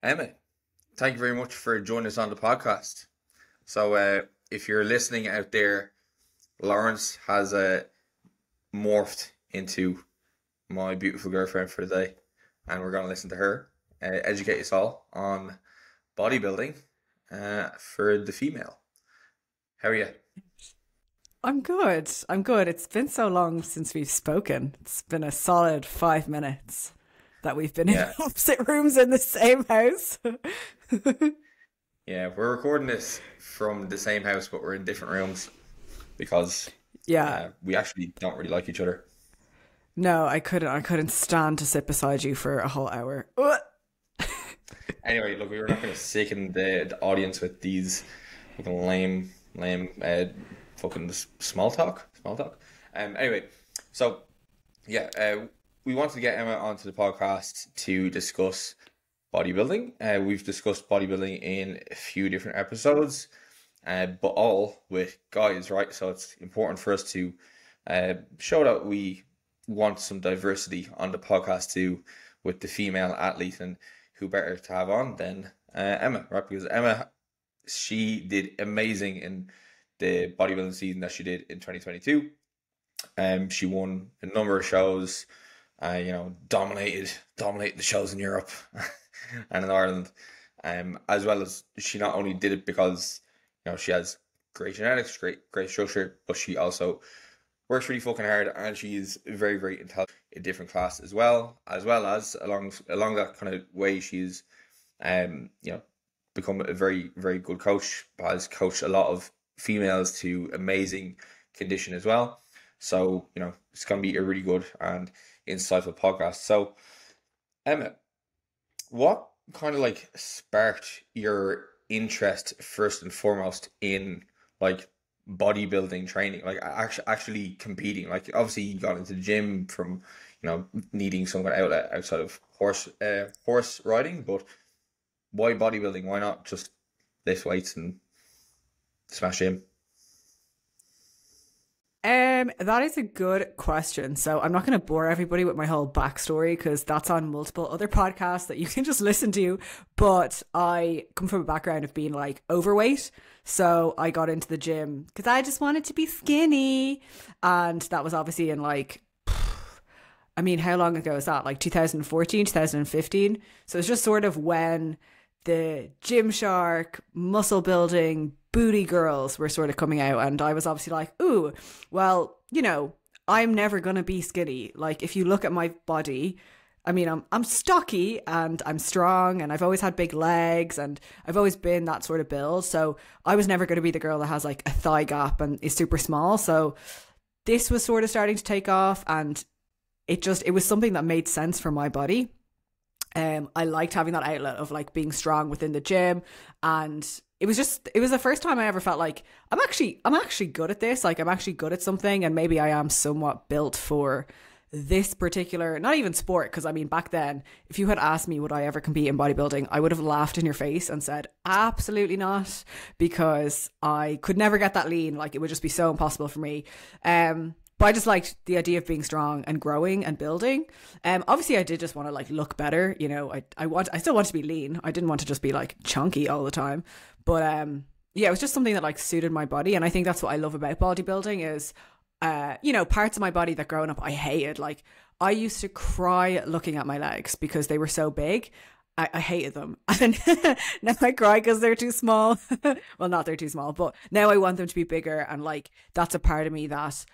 Emma, thank you very much for joining us on the podcast. If you're listening out there, Lawrence has morphed into my beautiful girlfriend for the day, and we're going to listen to her educate us all on bodybuilding for the female. How are you? I'm good. I'm good. It's been so long since we've spoken. It's been a solid 5 minutes that we've been in Yeah, opposite rooms in the same house. yeah, we're recording this from the same house, but we're in different rooms because Yeah. we actually don't really like each other. No, I couldn't. I couldn't stand to sit beside you for a whole hour. Ugh. Anyway, look, we were not going to sicken the audience with these fucking lame, fucking small talk. Anyway, so yeah, we wanted to get Emma onto the podcast to discuss bodybuilding. We've discussed bodybuilding in a few different episodes, but all with guys, right? So it's important for us to show that we want some diversity on the podcast too, with the female athlete, and who better to have on than Emma, right? Because Emma, she did amazing in the bodybuilding season that she did in 2022. She won a number of shows, dominated the shows in Europe and in Ireland. As well as she not only did it because she has great genetics, great structure, but she also works really fucking hard, and she is very very intelligent in different class as well as along that kind of way she's become a very very good coach, has coached a lot of females to amazing condition as well. So it's going to be a really good and insightful podcast. So Emma, what kind of like sparked your interest first and foremost in like bodybuilding training, like actually competing? Like obviously you got into the gym from needing some kind of outlet outside of horse riding, but why bodybuilding? Why not just lift weights and smash gym? That is a good question. So I'm not going to bore everybody with my whole backstory because that's on multiple other podcasts that you can just listen to. But I come from a background of being like overweight. So I got into the gym because I just wanted to be skinny. And that was obviously in like, I mean, how long ago is that? Like 2014, 2015. So it's just sort of when the Gymshark, muscle building, booty girls were sort of coming out. And I was obviously like, ooh, well, I'm never going to be skinny. Like, if you look at my body, I mean, I'm stocky and I'm strong and I've always had big legs and I've always been that sort of build. So I was never going to be the girl that has like a thigh gap and is super small. So this was sort of starting to take off, and it was something that made sense for my body. I liked having that outlet of like being strong within the gym, and it was the first time I ever felt like I'm actually good at this. Like I'm actually good at something, and maybe I am somewhat built for this particular, not even sport. Because I mean, back then, if you had asked me would I ever compete in bodybuilding, I would have laughed in your face and said absolutely not, because I could never get that lean. Like it would just be so impossible for me. But I just liked the idea of being strong and growing and building. Obviously I did just want to like look better. I still want to be lean. I didn't want to just be like chunky all the time. But yeah, it was just something that like suited my body. And I think that's what I love about bodybuilding is, parts of my body that growing up I hated. Like I used to cry looking at my legs because they were so big. I hated them. And now I cry because they're too small. Well, not they're too small, but now I want them to be bigger. And like, that's a part of me that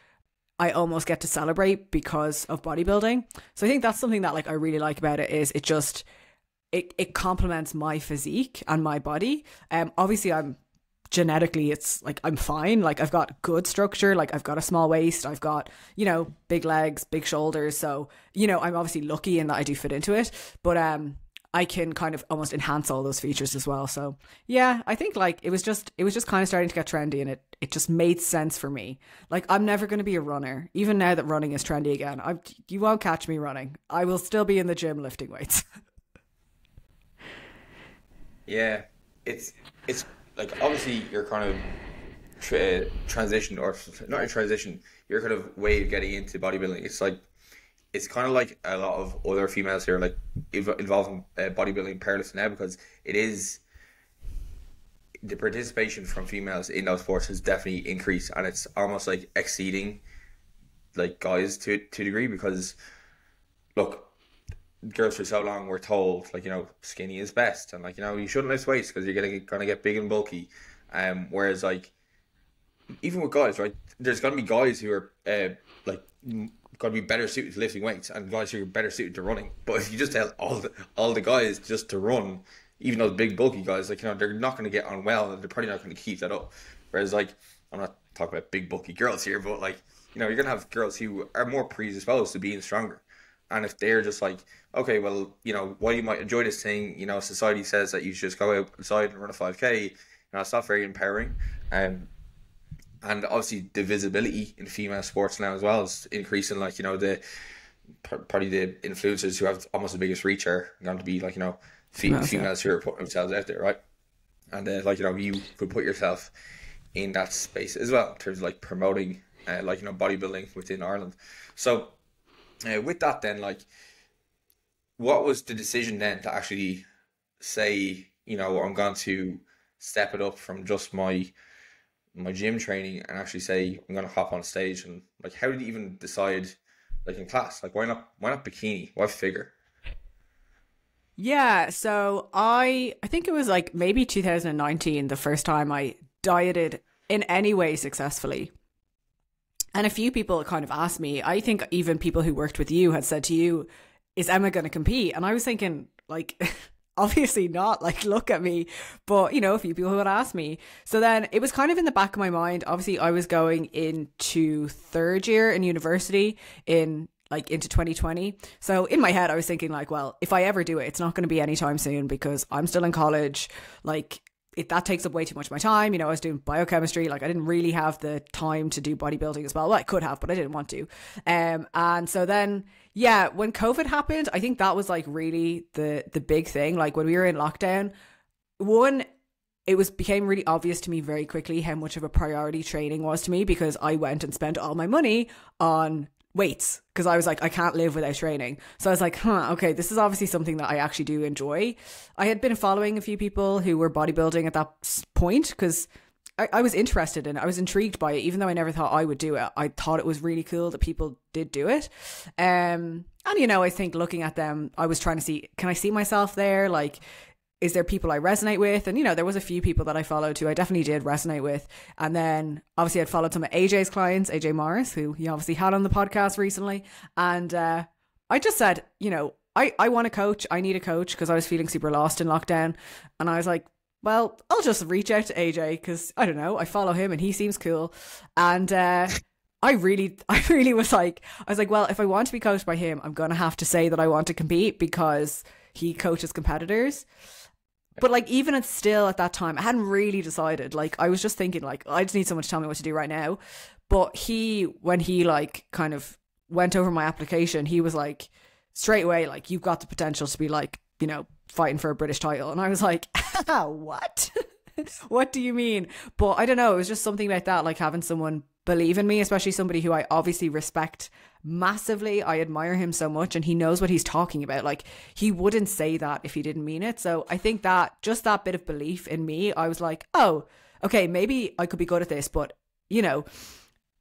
I almost get to celebrate because of bodybuilding. So I think that's something that like I really like about it is it complements my physique and my body. Obviously I'm genetically it's like I'm fine. Like I've got good structure, like I've got a small waist, I've got, big legs, big shoulders. So, I'm obviously lucky in that I do fit into it. But I can kind of almost enhance all those features as well. So yeah, I think like it was just kind of starting to get trendy, and it just made sense for me. Like I'm never going to be a runner, even now that running is trendy again. You won't catch me running. I will still be in the gym lifting weights. Yeah, it's like obviously you're kind of transition, or not a transition, your kind of way of getting into bodybuilding. It's like it's kind of like a lot of other females here, like involved in bodybuilding, powerlifting now, because it is the participation from females in those sports has definitely increased, and it's almost like exceeding like guys to a degree, because look, girls for so long were told like, you know, skinny is best, and like, you know, you shouldn't lift weights because you're gonna get big and bulky. Whereas like even with guys, right, there's gonna be guys who are like gonna be better suited to lifting weights, and guys who are better suited to running. But if you just tell all the guys just to run, even those big bulky guys, like, you know, they're not gonna get on well, and they're probably not gonna keep that up. Whereas like, I'm not talking about big bulky girls here, but like, you know, you're gonna have girls who are more predisposed to being stronger. And if they're just like, okay, well, you know, while you might enjoy this thing, you know, society says that you should just go outside and run a 5K, you know, it's not very empowering. And obviously the visibility in female sports now as well is increasing. Like, you know, probably the influencers who have almost the biggest reach are going to be like, you know, females who are putting themselves out there, right? And like, you know, you could put yourself in that space as well in terms of like promoting like, you know, bodybuilding within Ireland. So with that then, like, what was the decision then to actually say, you know, I'm going to step it up from just my gym training and actually say I'm going to hop on stage? And like, how did you even decide, like in class, like why not bikini, why figure? Yeah, so I think it was like maybe 2019 the first time I dieted in any way successfully. And a few people kind of asked me, I think even people who worked with you had said to you, is Emma going to compete? And I was thinking, like, obviously not, like, look at me. But, you know, a few people who had asked me. So then it was kind of in the back of my mind. Obviously, I was going into third year in university into 2020. So in my head, I was thinking like, well, if I ever do it, it's not going to be anytime soon because I'm still in college. Like, that takes up way too much of my time. You know, I was doing biochemistry. Like, I didn't really have the time to do bodybuilding as well. Well, I could have, but I didn't want to. And so then, yeah, when COVID happened, I think that was like really the big thing. Like when we were in lockdown, it became really obvious to me very quickly how much of a priority training was to me, because I went and spent all my money on weights because I was like, I can't live without training. So I was like, okay, this is obviously something that I actually do enjoy. I had been following a few people who were bodybuilding at that point because I was interested in it. I was intrigued by it, even though I never thought I would do it. I thought it was really cool that people did do it. And, you know, I think looking at them, I was trying to see, can I see myself there? Like, is there people I resonate with? And, you know, there was a few people that I followed who I definitely did resonate with. And then obviously I'd followed some of AJ's clients, AJ Morris, who he obviously had on the podcast recently. And I just said, you know, I want a coach. I need a coach because I was feeling super lost in lockdown. And I was like, well, I'll just reach out to AJ because, I don't know, I follow him and he seems cool. And I really was like, well, if I want to be coached by him, I'm going to have to say that I want to compete because he coaches competitors. But like, even at that time, I hadn't really decided. Like, I was just thinking like, I just need someone to tell me what to do right now. But when he like kind of went over my application, he was like straight away, like, you've got the potential to be like, you know, fighting for a British title. And I was like, what? What do you mean? But I don't know. It was just something like that, like having someone believe in me, especially somebody who I obviously respect massively. I admire him so much and he knows what he's talking about. Like, he wouldn't say that if he didn't mean it. So I think that just that bit of belief in me, I was like, oh, okay, maybe I could be good at this. But, you know,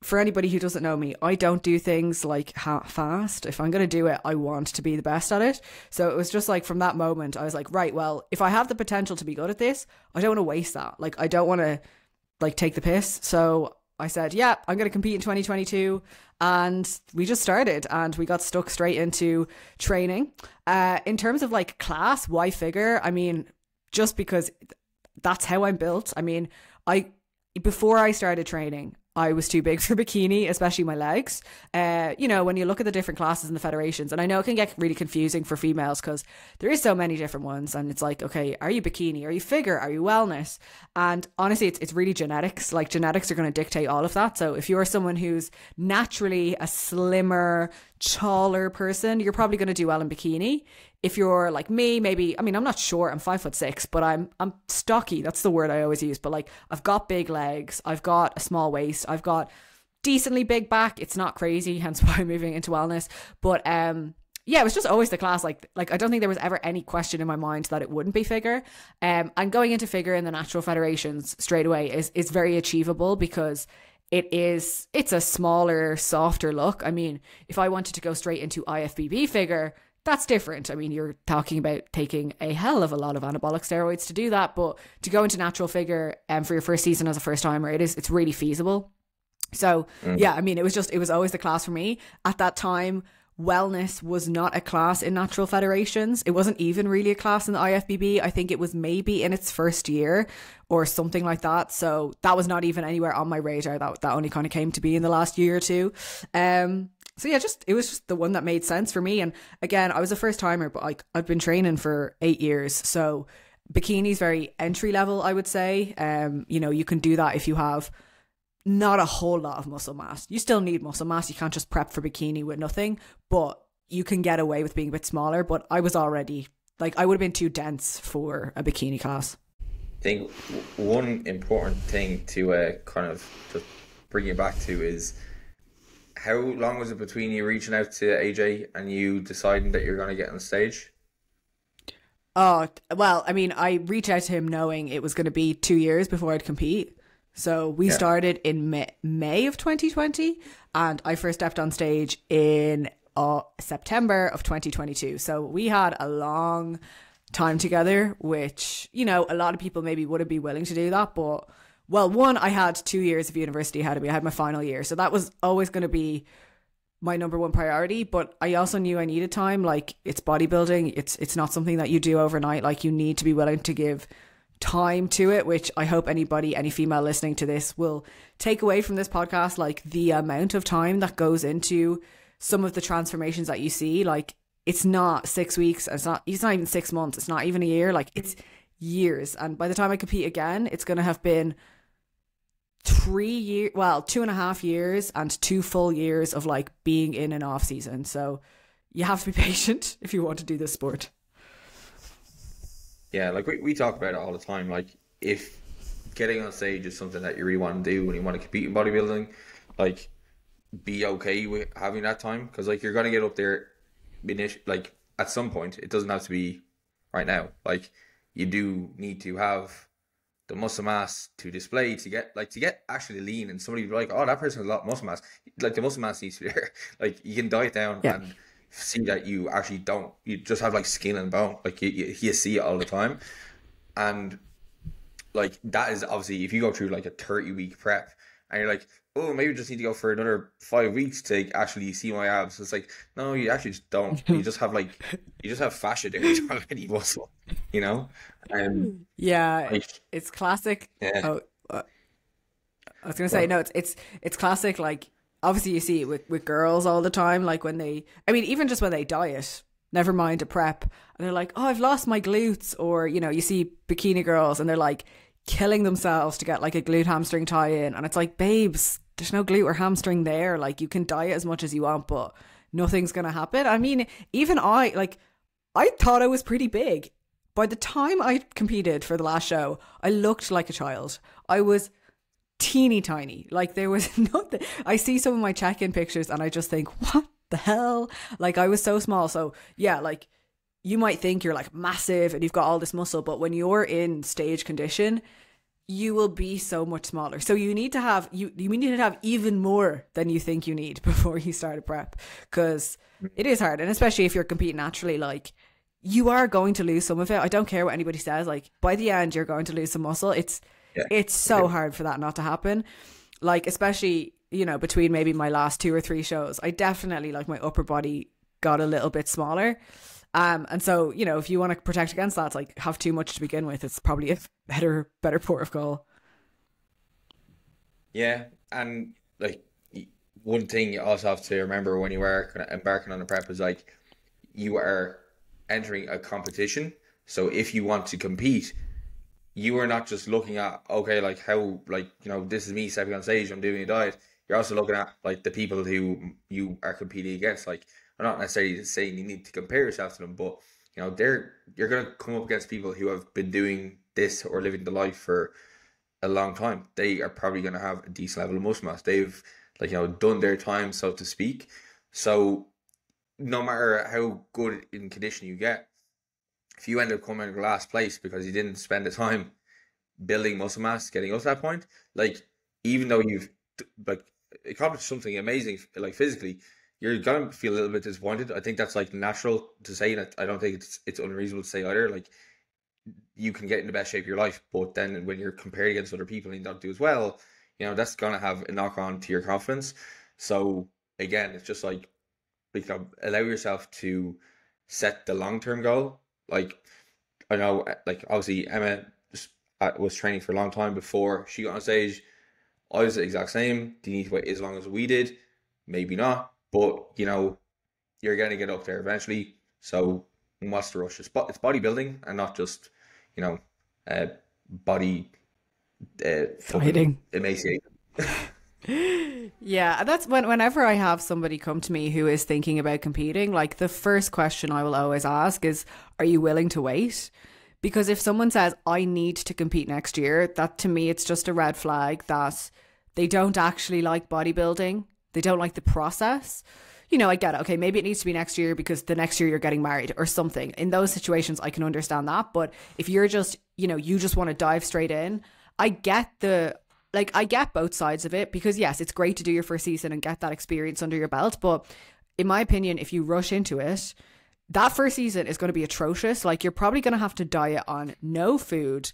for anybody who doesn't know me, I don't do things like fast. If I'm going to do it, I want to be the best at it. So it was just like, from that moment, I was like, right, well, if I have the potential to be good at this, I don't want to waste that. Like, I don't want to like take the piss. So I said, yeah, I'm going to compete in 2022. And we just started and we got stuck straight into training. In terms of like class, why figure? I mean, just because that's how I'm built. I mean, before I started training, I was too big for bikini, especially my legs. You know, when you look at the different classes in the federations, and I know it can get really confusing for females because there is so many different ones. And it's like, okay, are you bikini? Are you figure? Are you wellness? And honestly, it's really genetics. Like, genetics are going to dictate all of that. So if you're someone who's naturally a slimmer, taller person, you're probably going to do well in bikini. If you're like me, maybe, I mean, I'm not short, I'm 5'6", but I'm stocky. That's the word I always use. But like, I've got big legs, I've got a small waist, I've got decently big back. It's not crazy, hence why I'm moving into wellness. But yeah, it was just always the class. Like I don't think there was ever any question in my mind that it wouldn't be figure. And going into figure in the natural federations straight away is very achievable, because it's a smaller, softer look. I mean, if I wanted to go straight into IFBB figure, that's different. I mean, you're talking about taking a hell of a lot of anabolic steroids to do that, but to go into natural figure for your first season as a first timer, it's really feasible. So yeah, I mean, it was always the class for me. At that time, wellness was not a class in natural federations. It wasn't even really a class in the IFBB. I think it was maybe in its first year or something like that. So that was not even anywhere on my radar. That only kind of came to be in the last year or two. So yeah, it was just the one that made sense for me. And again, I was a first timer, but I've been training for 8 years. So bikini's very entry level, I would say. You know, you can do that if you have not a whole lot of muscle mass. You still need muscle mass. You can't just prep for bikini with nothing, but you can get away with being a bit smaller. But I was already, like, I would have been too dense for a bikini class. I think one important thing to kind of just bring you back to is, how long was it between you reaching out to AJ and you deciding that you're going to get on stage? Oh, well, I mean, I reached out to him knowing it was going to be 2 years before I'd compete. So we started in May of 2020, and I first stepped on stage in September of 2022. So we had a long time together, which, you know, a lot of people maybe wouldn't be willing to do that. But, well, one, I had 2 years of university ahead of me. I had my final year. So that was always going to be my number one priority. But I also knew I needed time. Like, it's bodybuilding. It's not something that you do overnight. Like, you need to be willing to give time to it, which I hope any female listening to this will take away from this podcast. Like, the amount of time that goes into some of the transformations that you see, like, it's not 6 weeks, it's not even 6 months, it's not even a year, like, it's years. And by the time I compete again, it's going to have been 3 years, well, 2.5 years and 2 full years of like being in an off season. So you have to be patient if you want to do this sport. Yeah, like we talk about it all the time. Like, if getting on stage is something that you really want to do when you want to compete in bodybuilding, like, be okay with having that time, because like, you're gonna get up there, like, at some point. It doesn't have to be right now. Like, you do need to have the muscle mass to display to get actually lean, and somebody be like, oh, that person has a lot of muscle mass. Like, the muscle mass needs to be there. Like, you can diet down and see that you actually don't, you just have like skin and bone. Like, you see it all the time. And like, that is obviously, if you go through like a 30-week prep and you're like, oh, maybe I just need to go for another 5 weeks to actually see my abs. It's like, no, you actually just don't. You just have fascia there. You don't have any muscle, you know? Yeah, like, it's classic. Yeah. Oh, I was gonna say, no, it's classic. Like, obviously you see it with girls all the time. Like, when even just when they diet, never mind a prep, and they're like, oh, I've lost my glutes, or, you know, you see bikini girls and they're like killing themselves to get like a glute hamstring tie in, and it's like, babes, there's no glute or hamstring there. Like, you can diet as much as you want, but nothing's gonna happen. I mean, even I thought I was pretty big. By the time I competed for the last show, I looked like a child. I was teeny tiny. Like, there was nothing. I see some of my check-in pictures and I just think, what the hell? Like, I was so small. So yeah, like, you might think you're like massive and you've got all this muscle, but when you're in stage condition, you will be so much smaller. So you need to have even more than you think you need before you start a prep, because it is hard. And especially if you're competing naturally, like, you are going to lose some of it. I don't care what anybody says. Like, by the end, you're going to lose some muscle. It's so hard for that not to happen. Like, especially, you know, between maybe my last 2 or 3 shows, I definitely, like, my upper body got a little bit smaller. And so, you know, if you want to protect against that, like, have too much to begin with, it's probably a better port of call. Yeah, and like, one thing you also have to remember when you are kind of embarking on a prep is, like, you are entering a competition. So if you want to compete, you are not just looking at, okay, like, how, like, you know, this is me stepping on stage, I'm doing a diet. You're also looking at, like, the people who you are competing against. Like, I'm not necessarily saying you need to compare yourself to them, but, you know, you're going to come up against people who have been doing this or living the life for a long time. They are probably going to have a decent level of muscle mass. They've like, done their time, so to speak. So no matter how good in condition you get, if you end up coming in last place because you didn't spend the time building muscle mass, getting up to that point, like, even though you've like accomplished something amazing, like physically, you're gonna feel a little bit disappointed. I think that's like natural to say, and I don't think it's unreasonable to say either. Like, you can get in the best shape of your life, but then when you're compared against other people and you don't do as well, that's gonna have a knock on to your confidence. So again, it's just like allow yourself to set the long term goal. Like, I know, like, obviously Emma was training for a long time before she got on stage. I was the exact same. Do you need to wait as long as we did? Maybe not, but you're gonna get up there eventually. So what's the rush? It's bodybuilding and not just body fighting, emaciating. Yeah, that's whenever I have somebody come to me who is thinking about competing, like, the first question I will always ask is, are you willing to wait? Because if someone says, I need to compete next year, that to me, it's just a red flag that they don't actually like bodybuilding. They don't like the process. I get it. Okay, maybe it needs to be next year because the next year you're getting married or something. In those situations, I can understand that. But if you're just, you just want to dive straight in, I get both sides of it, because yes, it's great to do your first season and get that experience under your belt. But in my opinion, if you rush into it, that first season is going to be atrocious. Like, you're probably going to have to diet on no food,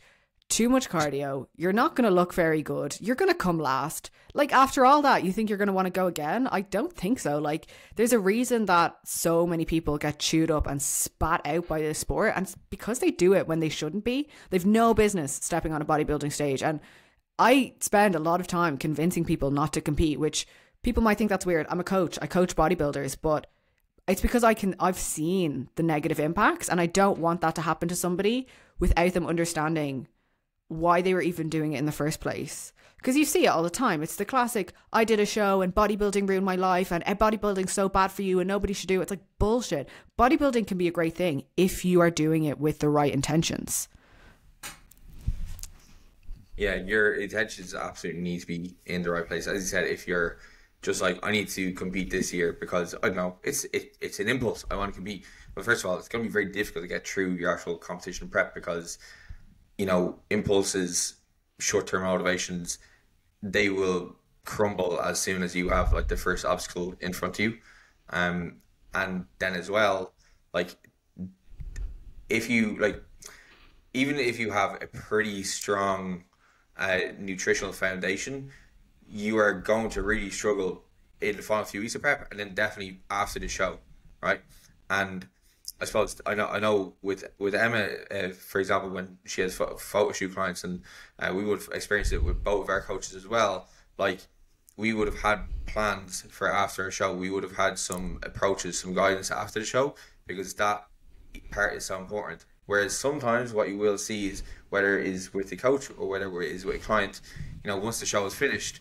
too much cardio. You're not going to look very good. You're going to come last. Like, after all that, you think you're going to want to go again? I don't think so. Like, there's a reason that so many people get chewed up and spat out by this sport. And it's because they do it when they shouldn't be. They've no business stepping on a bodybuilding stage. And I spend a lot of time convincing people not to compete, which people might think that's weird. I'm a coach. I coach bodybuilders, but it's because I've seen the negative impacts, and I don't want that to happen to somebody without them understanding why they were even doing it in the first place. Because you see it all the time. It's the classic, I did a show and bodybuilding ruined my life and bodybuilding's so bad for you and nobody should do it. It's like bullshit. Bodybuilding can be a great thing if you are doing it with the right intentions. Yeah, your intentions absolutely need to be in the right place. As you said, if you're just like, I need to compete this year because I don't know, it's an impulse. I want to compete. But first of all, it's going to be very difficult to get through your actual competition prep because, impulses, short-term motivations, they will crumble as soon as you have like the first obstacle in front of you. And then as well, like, if you like, even if you have a pretty strong nutritional foundation, you are going to really struggle in the final few weeks of prep, and then definitely after the show, right? And I suppose I know with Emma, for example, when she has photo shoot clients, and we would have experienced it with both of our coaches as well. Like, we would have had plans for after a show. We would have had some approaches, some guidance after the show, because that part is so important. Whereas sometimes what you will see is, whether it is with the coach or whether it is with a client, once the show is finished,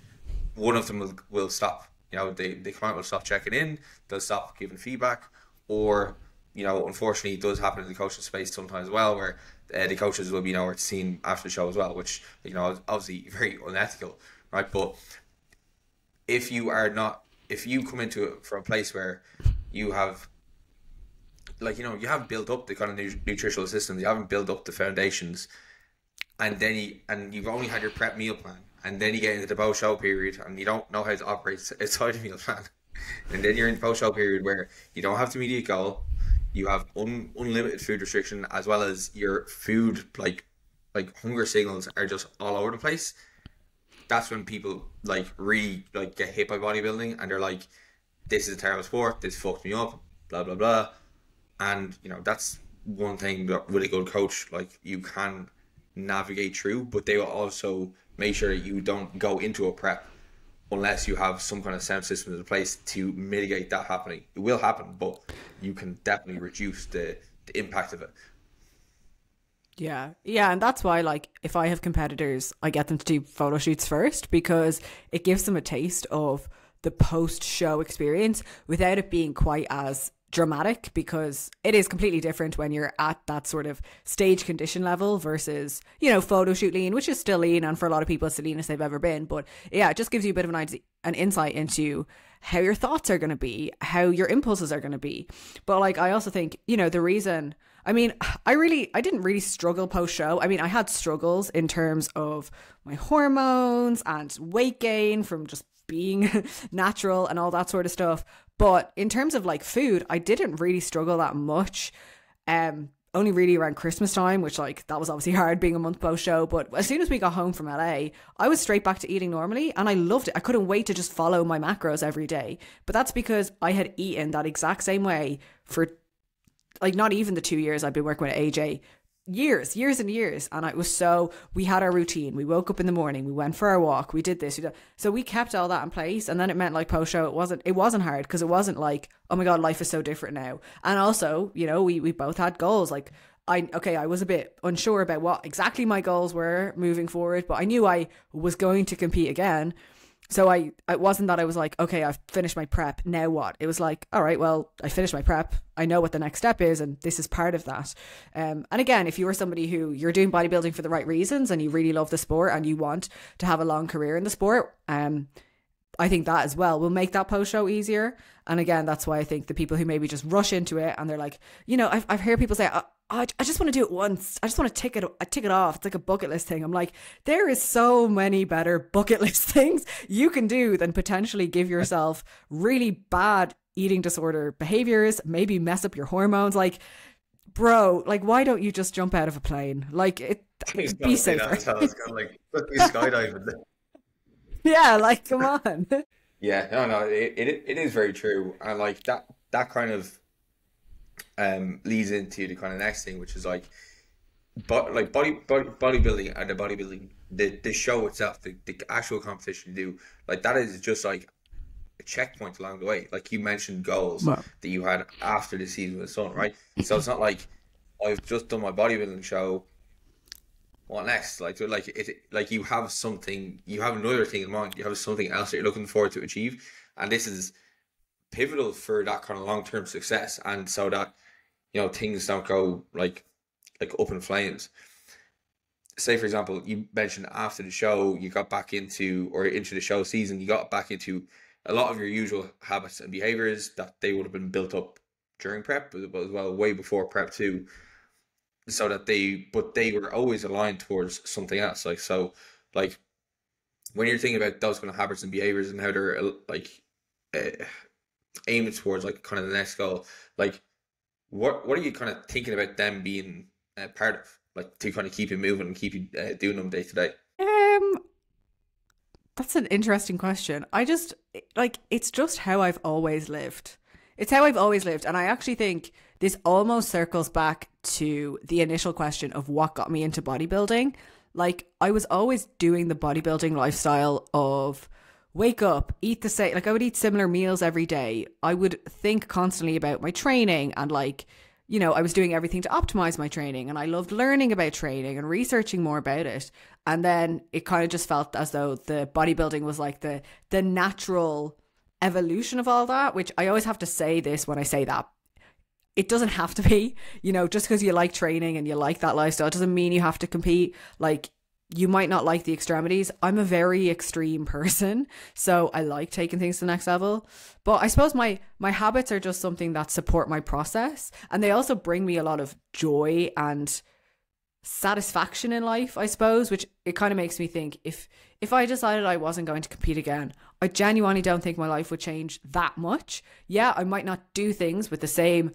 one of them will stop. The client will stop checking in, they'll stop giving feedback, or, unfortunately it does happen in the coaching space sometimes as well, where the coaches will be nowhere to seen after the show as well, which, obviously very unethical, right? But if you come into it from a place where you have, like, you haven't built up the kind of nutritional system, you haven't built up the foundations, and then you've only had your prep meal plan, and then you get into the post-show period and you don't know how to operate outside the meal plan, and then you're in the post-show period where you don't have the immediate goal, you have unlimited food restriction, as well as your food, like hunger signals are just all over the place. That's when people like really like get hit by bodybuilding, and they're like, this is a terrible sport, this fucked me up, blah blah blah. And that's one thing that really good coach, like, you can navigate through, but they will also make sure that you don't go into a prep unless you have some kind of sound system in place to mitigate that happening. It will happen, but you can definitely reduce the impact of it. Yeah, and that's why, like, if I have competitors, I get them to do photo shoots first, because it gives them a taste of the post-show experience without it being quite as dramatic, because it is completely different when you're at that sort of stage condition level versus, photo shoot lean, which is still lean, and for a lot of people it's the leanest they've ever been. But yeah, it just gives you a bit of an an insight into how your thoughts are going to be, how your impulses are going to be. But like, I also think, you know, the reason, I mean, I didn't really struggle post show. I mean, I had struggles in terms of my hormones and weight gain from just being natural and all that sort of stuff. But in terms of like food, I didn't really struggle that much. Only really around Christmas time, which like that was obviously hard being a month post show. But as soon as we got home from LA, I was straight back to eating normally, and I loved it. I couldn't wait to just follow my macros every day. But that's because I had eaten that exact same way for like not even the 2 years I've been working with AJ. Years and years. And we had our routine. We woke up in the morning, we went for our walk, we did this. So we kept all that in place. And then it meant like post show, it wasn't hard, because it wasn't like, oh my God, life is so different now. And also, you know, we both had goals. Like I was a bit unsure about what exactly my goals were moving forward, but I knew I was going to compete again. So it wasn't that I was like, okay, I've finished my prep, now what? It was like, all right, well, I finished my prep. I know what the next step is, and this is part of that. And again, if you are somebody who you're doing bodybuilding for the right reasons and you really love the sport and you want to have a long career in the sport, I think that as well will make that post show easier. And again, that's why I think the people who maybe just rush into it and they're like, you know, I've heard people say, I just want to do it once. I just want to tick it off. It's like a bucket list thing. I'm like, there is so many better bucket list things you can do than potentially give yourself really bad eating disorder behaviors, maybe mess up your hormones. Like, bro, like, why don't you just jump out of a plane? Like, be safer. That's how it's kind of like skydiving. Yeah, like, come on. Yeah, no, it is very true. And like that kind of leads into the kind of next thing, which is like, but like bodybuilding and the show itself, the actual competition you do, like that is just like a checkpoint along the way. Like you mentioned goals that you had after the season was done, right? So it's not like I've just done my bodybuilding show. What next? Like you have something, you have another thing in mind. You have something else that you're looking forward to achieve, and this is pivotal for that kind of long-term success, and so that, you know, things don't go like up in flames. Say for example, you mentioned after the show you got back into, or into the show season, you got back into a lot of your usual habits and behaviors that they would have been built up during prep, but as well way before prep too. So that they were always aligned towards something else. Like, so like when you're thinking about those kind of habits and behaviors and how they're like aiming towards like kind of the next goal, like what are you kind of thinking about them being part of, like, to kind of keep you moving and keep you doing them day to day? That's an interesting question. I just like, it's just how I've always lived. It's how I've always lived. And I actually think this almost circles back to the initial question of what got me into bodybuilding. Like, I was always doing the bodybuilding lifestyle of wake up, eat the same, like I would eat similar meals every day. I would think constantly about my training and like, you know, I was doing everything to optimize my training, and I loved learning about training and researching more about it. And then it kind of just felt as though the bodybuilding was like the natural evolution of all that, which I always have to say this when I say that. It doesn't have to be, you know, just because you like training and you like that lifestyle, it doesn't mean you have to compete. Like, you might not like the extremities. I'm a very extreme person, so I like taking things to the next level. But I suppose my habits are just something that support my process, and they also bring me a lot of joy and satisfaction in life, I suppose, which it kind of makes me think, if I decided I wasn't going to compete again, I genuinely don't think my life would change that much. Yeah, I might not do things with the same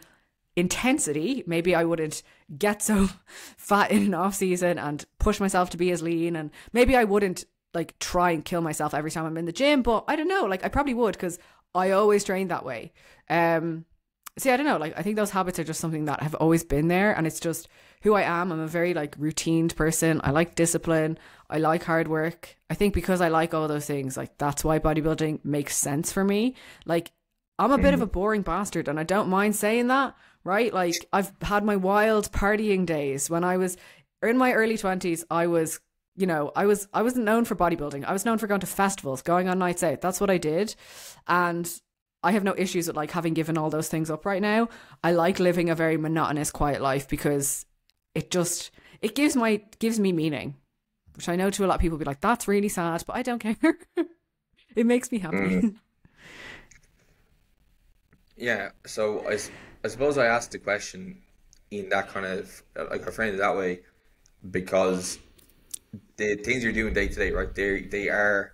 intensity. Maybe I wouldn't get so fat in an off season and push myself to be as lean, and maybe I wouldn't like try and kill myself every time I'm in the gym, but I don't know, like I probably would, because I always trained that way. See, I don't know, like I think those habits are just something that have always been there, and it's just who I am. I'm a very like routined person. I like discipline. I like hard work. I think because I like all those things, like that's why bodybuilding makes sense for me. Like, I'm a bit of a boring bastard, and I don't mind saying that, right? Like, I've had my wild partying days. When I was in my early 20s, I was, you know, I wasn't known for bodybuilding. I was known for going to festivals, going on nights out. That's what I did. And I have no issues with like having given all those things up right now. I like living a very monotonous, quiet life because it gives me meaning, which I know to a lot of people be like, that's really sad, but I don't care. It makes me happy. Yeah, so I suppose I asked the question in that kind of like I framed it that way because the things you're doing day to day, right? They are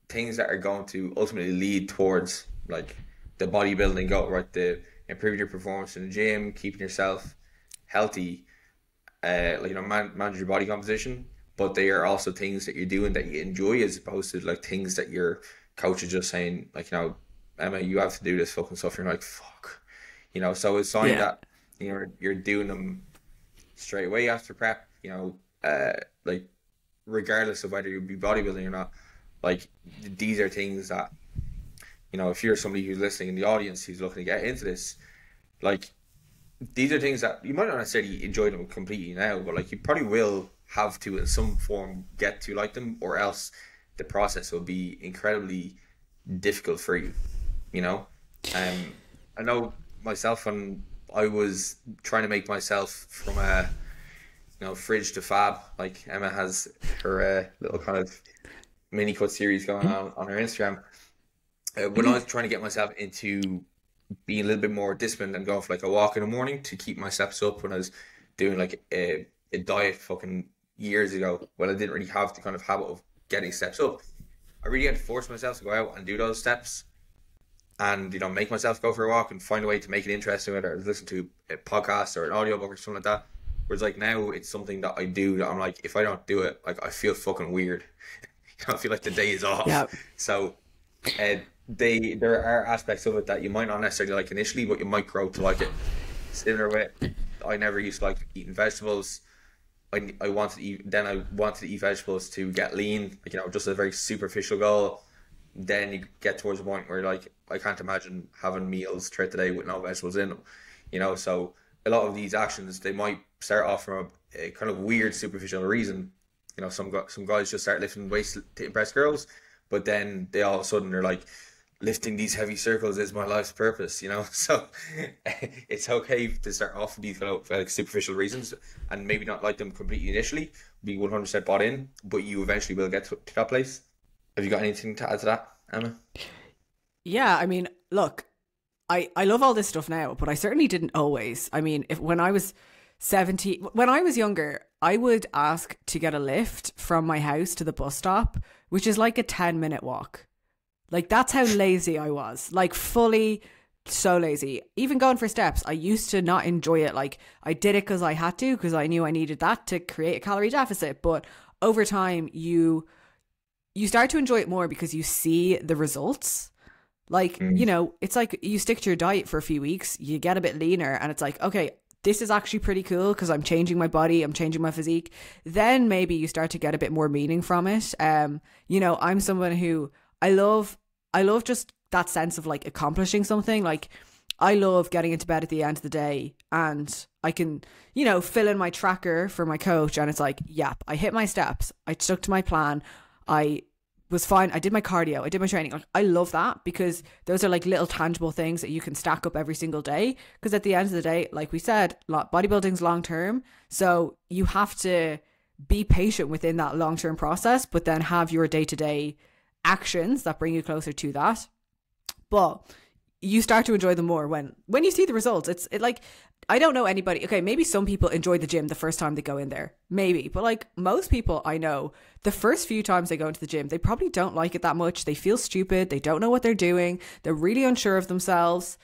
things that are going to ultimately lead towards like the bodybuilding goal, right? The improving your performance in the gym, keeping yourself healthy, like manage your body composition. But they are also things that you're doing that you enjoy, as opposed to like things that your coach is just saying, like Emma, you have to do this fucking stuff. You're like, fuck, So it's sign Yeah. that you're doing them straight away after prep. Like regardless of whether you be bodybuilding or not, like these are things that if you're somebody who's listening in the audience who's looking to get into this, like these are things that you might not necessarily enjoy them completely now, but like you probably will have to in some form get to like them, or else the process will be incredibly difficult for you. You know, I know myself when I was trying to make myself from a fridge to fab, like Emma has her little kind of mini cut series going on her Instagram. When I was trying to get myself into being a little bit more disciplined and going for like a walk in the morning to keep my steps up, when I was doing like a diet fucking years ago, when I didn't really have the kind of habit of getting steps up, I really had to force myself to go out and do those steps and make myself go for a walk and find a way to make it interesting, whether I listen to a podcast or an audiobook or something like that. Whereas like now it's something that I do that I'm like, if I don't do it, like I feel fucking weird. I feel like the day is off. Yeah. So there are aspects of it that you might not necessarily like initially, but you might grow to like it. Similar way, I never used to like eating vegetables. I wanted to eat, then I wanted to eat vegetables to get lean, like just a very superficial goal. Then you get towards the point where like I can't imagine having meals throughout the day with no vegetables in them. So a lot of these actions, they might start off from a kind of weird superficial reason. Some guys just start lifting weights to impress girls, but then they all of a sudden they're like, lifting these heavy circles is my life's purpose. So it's okay to start off with these kind of like superficial reasons and maybe not like them completely initially, be 100% bought in, but you eventually will get to that place. Have you got anything to add to that, Emma? Yeah, I mean, look, I love all this stuff now, but I certainly didn't always. I mean, when I was younger, I would ask to get a lift from my house to the bus stop, which is like a 10-minute walk. Like, that's how lazy I was. Like, fully so lazy. Even going for steps, I used to not enjoy it. Like, I did it because I had to, because I knew I needed that to create a calorie deficit. But over time, you start to enjoy it more because you see the results. Like, it's like you stick to your diet for a few weeks, you get a bit leaner, and it's like, okay, this is actually pretty cool because I'm changing my body, I'm changing my physique. Then maybe you start to get a bit more meaning from it. I'm someone who I love just that sense of like accomplishing something. Like, I love getting into bed at the end of the day and I can, fill in my tracker for my coach and it's like, yep, I hit my steps. I stuck to my plan. I was fine. I did my cardio. I did my training. Like, I love that because those are like little tangible things that you can stack up every single day. Because at the end of the day, like we said, bodybuilding's long term. So you have to be patient within that long term process, but then have your day to day actions that bring you closer to that. But you start to enjoy them more when you see the results. It's like, I don't know anybody. Okay, maybe some people enjoy the gym the first time they go in there, maybe, but like most people I know, the first few times they go into the gym, they probably don't like it that much. They feel stupid. They don't know what they're doing. They're really unsure of themselves.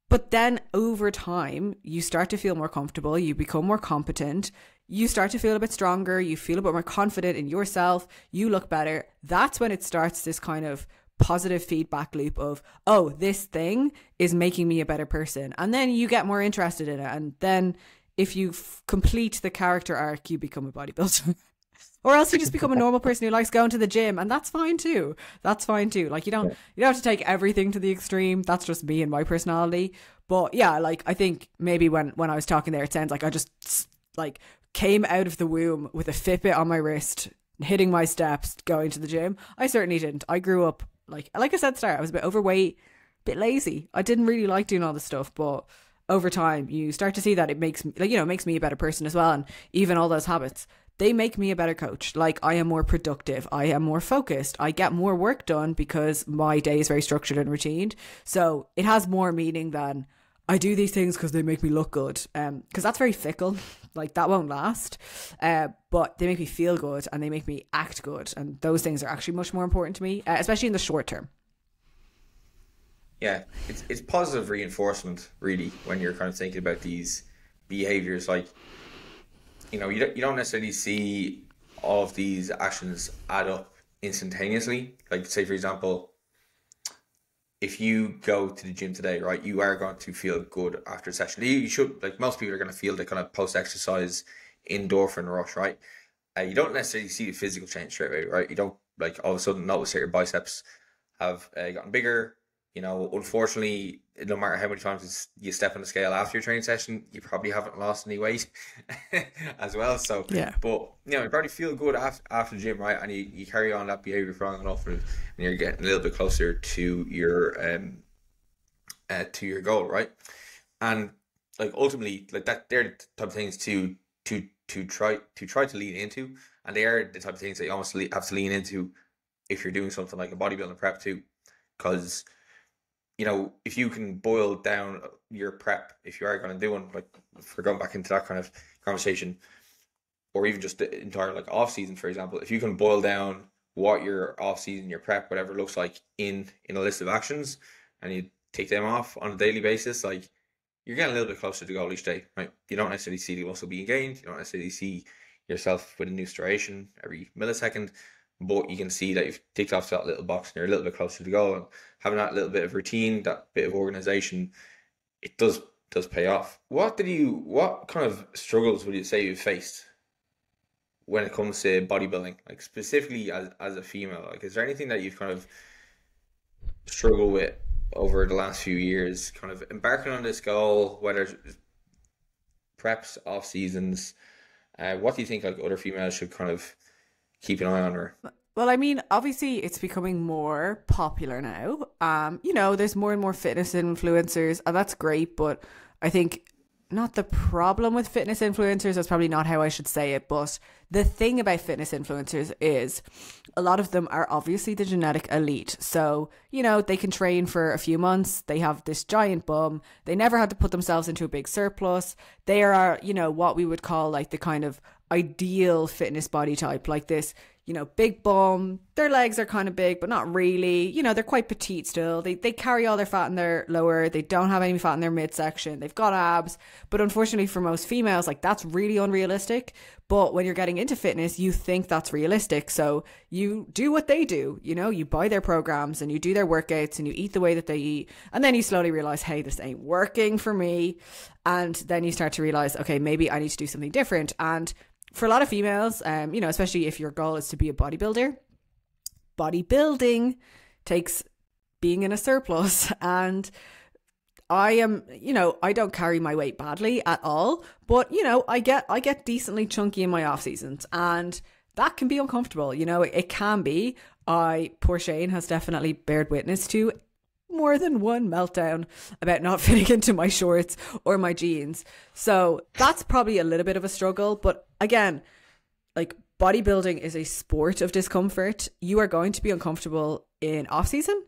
But then over time, you start to feel more comfortable. You become more competent. You start to feel a bit stronger. You feel a bit more confident in yourself. You look better. That's when it starts this kind of positive feedback loop of, oh, this thing is making me a better person. And then you get more interested in it. And then if you complete the character arc, you become a bodybuilder. Or else you just become a normal person who likes going to the gym, and that's fine too. Like, you don't have to take everything to the extreme. That's just me and my personality. But yeah, like, I think maybe when I was talking there, it sounds like I just like came out of the womb with a Fitbit on my wrist, hitting my steps, going to the gym. I certainly didn't. I grew up like I said at the start, I was a bit overweight, a bit lazy. I didn't really like doing all this stuff, but over time you start to see that it makes me, like, makes me a better person as well. And even all those habits, they make me a better coach. Like, I am more productive. I am more focused. I get more work done because my day is very structured and routine. So it has more meaning than I do these things because they make me look good. Because that's very fickle. Like, that won't last. But they make me feel good and they make me act good. And those things are actually much more important to me, especially in the short term. Yeah, it's positive reinforcement, really, when you're kind of thinking about these behaviors. Like, you know, you don't necessarily see all of these actions add up instantaneously. Like, say, for example, if you go to the gym today, right, you are going to feel good after a session. You should, like, most people are going to feel the kind of post-exercise endorphin rush, right? You don't necessarily see the physical change straight away, right? You don't, like, all of a sudden notice that your biceps have gotten bigger. You know, unfortunately, no matter how many times you step on the scale after your training session, you probably haven't lost any weight as well. So, yeah. But, you know, you probably feel good after the gym, right? And you carry on that behavior for long enough, and you're getting a little bit closer to your goal, right? And, like, ultimately, like, that they're the type of things to try to lean into, and they are the type of things that you almost have to lean into if you're doing something like a bodybuilding prep too, because, you know, if you can boil down your prep, if you are going to do one, like, if we're going back into that kind of conversation, or even just the entire, like, off season, for example, if you can boil down what your off season, your prep, whatever looks like in a list of actions, and you take them off on a daily basis, like, you're getting a little bit closer to goal each day, right? You don't necessarily see the muscle being gained. You don't necessarily see yourself with a new striation every millisecond, but you can see that you've ticked off that little box and you're a little bit closer to goal. And having that little bit of routine, that bit of organization, it does pay off. What kind of struggles would you say you faced when it comes to bodybuilding, like, specifically as a female? Like, is there anything that you've kind of struggled with over the last few years, kind of embarking on this goal, whether it's preps, off seasons? What do you think, like, other females should kind of keep an eye on her? Well, I mean, obviously it's becoming more popular now. You know, there's more and more fitness influencers, and that's great, but I think not the problem with fitness influencers, that's probably not how I should say it, but the thing about fitness influencers is a lot of them are obviously the genetic elite. So, you know, they can train for a few months, they have this giant bum, they never had to put themselves into a big surplus. They are, you know, what we would call like the kind of ideal fitness body type, like this, you know, big bum, their legs are kind of big, but not really, you know, they're quite petite still. They carry all their fat in their lower, they don't have any fat in their midsection, they've got abs, but unfortunately for most females, like, that's really unrealistic. But when you're getting into fitness, you think that's realistic. So you do what they do, you know, you buy their programs and you do their workouts and you eat the way that they eat. And then you slowly realize, hey, this ain't working for me. And then you start to realize, okay, maybe I need to do something different. And for a lot of females, you know, especially if your goal is to be a bodybuilder, bodybuilding takes being in a surplus. And I am, you know, I don't carry my weight badly at all, but, you know, I get decently chunky in my off seasons, and that can be uncomfortable. You know, it can be. Poor Shane has definitely bared witness to more than one meltdown about not fitting into my shorts or my jeans. So that's probably a little bit of a struggle. But again, like, bodybuilding is a sport of discomfort. You are going to be uncomfortable in off season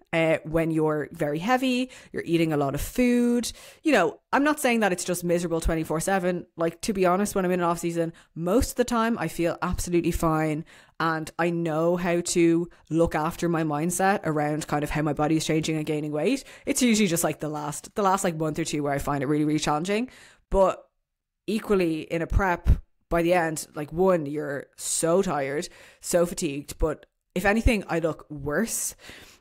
when you're very heavy, you're eating a lot of food. You know, I'm not saying that it's just miserable 24/7. Like, to be honest, when I'm in an off season, most of the time I feel absolutely fine. And I know how to look after my mindset around kind of how my body is changing and gaining weight. It's usually just like the last like month or two where I find it really, really challenging. But equally in a prep, by the end, like, one, you're so tired, so fatigued, but if anything, I look worse.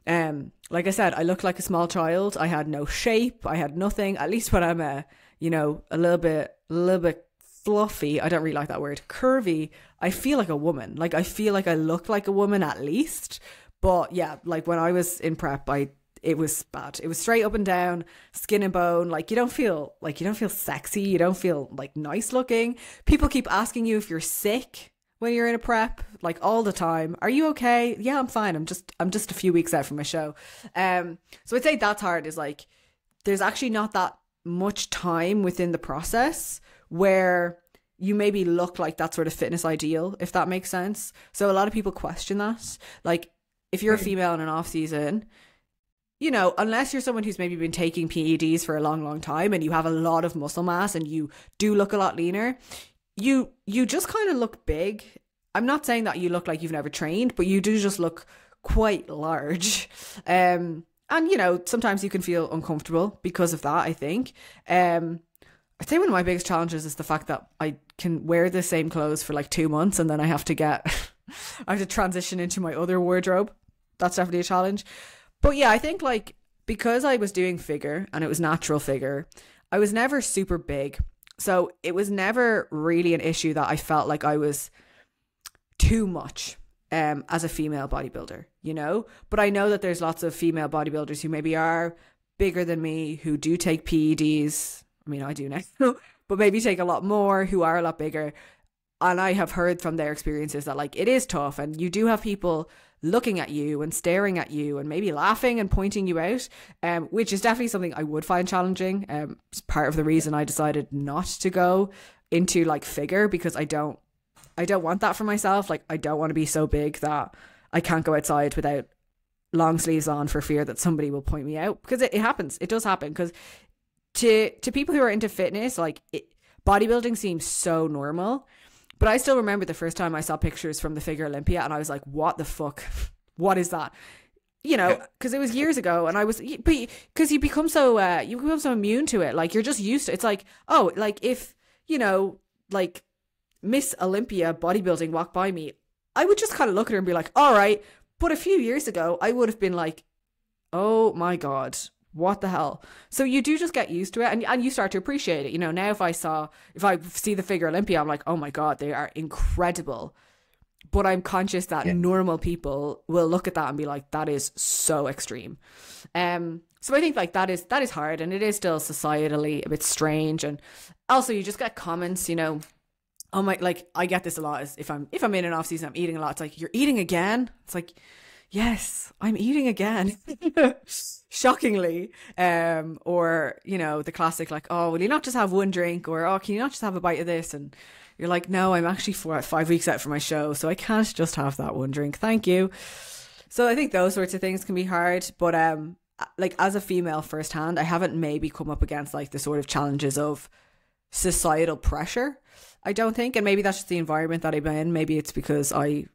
Like I said, I look like a small child. I had no shape. I had nothing. At least when I'm you know, a little bit fluffy. I don't really like that word. Curvy. I feel like a woman. Like, I feel like I look like a woman at least. But yeah, like, when I was in prep, it was bad. It was straight up and down, skin and bone. Like, you don't feel sexy. You don't feel like nice looking. People keep asking you if you're sick when you're in a prep, like, all the time. Are you okay? Yeah, I'm fine. I'm just a few weeks out from my show. So I'd say that's hard, is like, there's actually not that much time within the process where you maybe look like that sort of fitness ideal, if that makes sense. So a lot of people question that. Like, if you're a female in an off season, you know, unless you're someone who's maybe been taking PEDs for a long, long time and you have a lot of muscle mass and you do look a lot leaner, you just kind of look big. I'm not saying that you look like you've never trained, but you do just look quite large. And, you know, sometimes you can feel uncomfortable because of that, I think. I'd say one of my biggest challenges is the fact that I can wear the same clothes for like 2 months and then I have to transition into my other wardrobe. That's definitely a challenge. But yeah, I think like because I was doing figure and it was natural figure, I was never super big. So it was never really an issue that I felt like I was too much as a female bodybuilder, you know? But I know that there's lots of female bodybuilders who maybe are bigger than me, who do take PEDs. I mean, I do now, but maybe take a lot more, who are a lot bigger. And I have heard from their experiences that like it is tough and you do have people looking at you and staring at you and maybe laughing and pointing you out, which is definitely something I would find challenging. It's part of the reason I decided not to go into like figure, because I don't want that for myself. Like, I don't want to be so big that I can't go outside without long sleeves on for fear that somebody will point me out, because it happens. It does happen, because to people who are into fitness, like bodybuilding seems so normal. But I still remember the first time I saw pictures from the Figure Olympia and I was like, what the fuck? What is that? You know, because it was years ago and I was, because you become so immune to it. Like, you're just used to it. It's like, oh, like if, you know, like Miss Olympia bodybuilding walked by me, I would just kind of look at her and be like, all right. But a few years ago, I would have been like, oh my God, what the hell? So you do just get used to it and you start to appreciate it. You know, now if I see the Figure Olympia, I'm like, oh my God, they are incredible. But I'm conscious that normal people will look at that and be like, that is so extreme. So I think like that is hard, and it is still societally a bit strange. And also you just get comments, you know, oh my, like I get this a lot, is if I'm in an off season, I'm eating a lot. It's like, you're eating again? It's like, yes, I'm eating again. Shockingly. Or, you know, the classic like, oh, will you not just have one drink? Or, oh, can you not just have a bite of this? And you're like, no, I'm actually 5 weeks out for my show, so I can't just have that one drink. Thank you. So I think those sorts of things can be hard. But like as a female firsthand, I haven't maybe come up against like the sort of challenges of societal pressure, I don't think. And maybe that's just the environment that I'm in. Maybe it's because I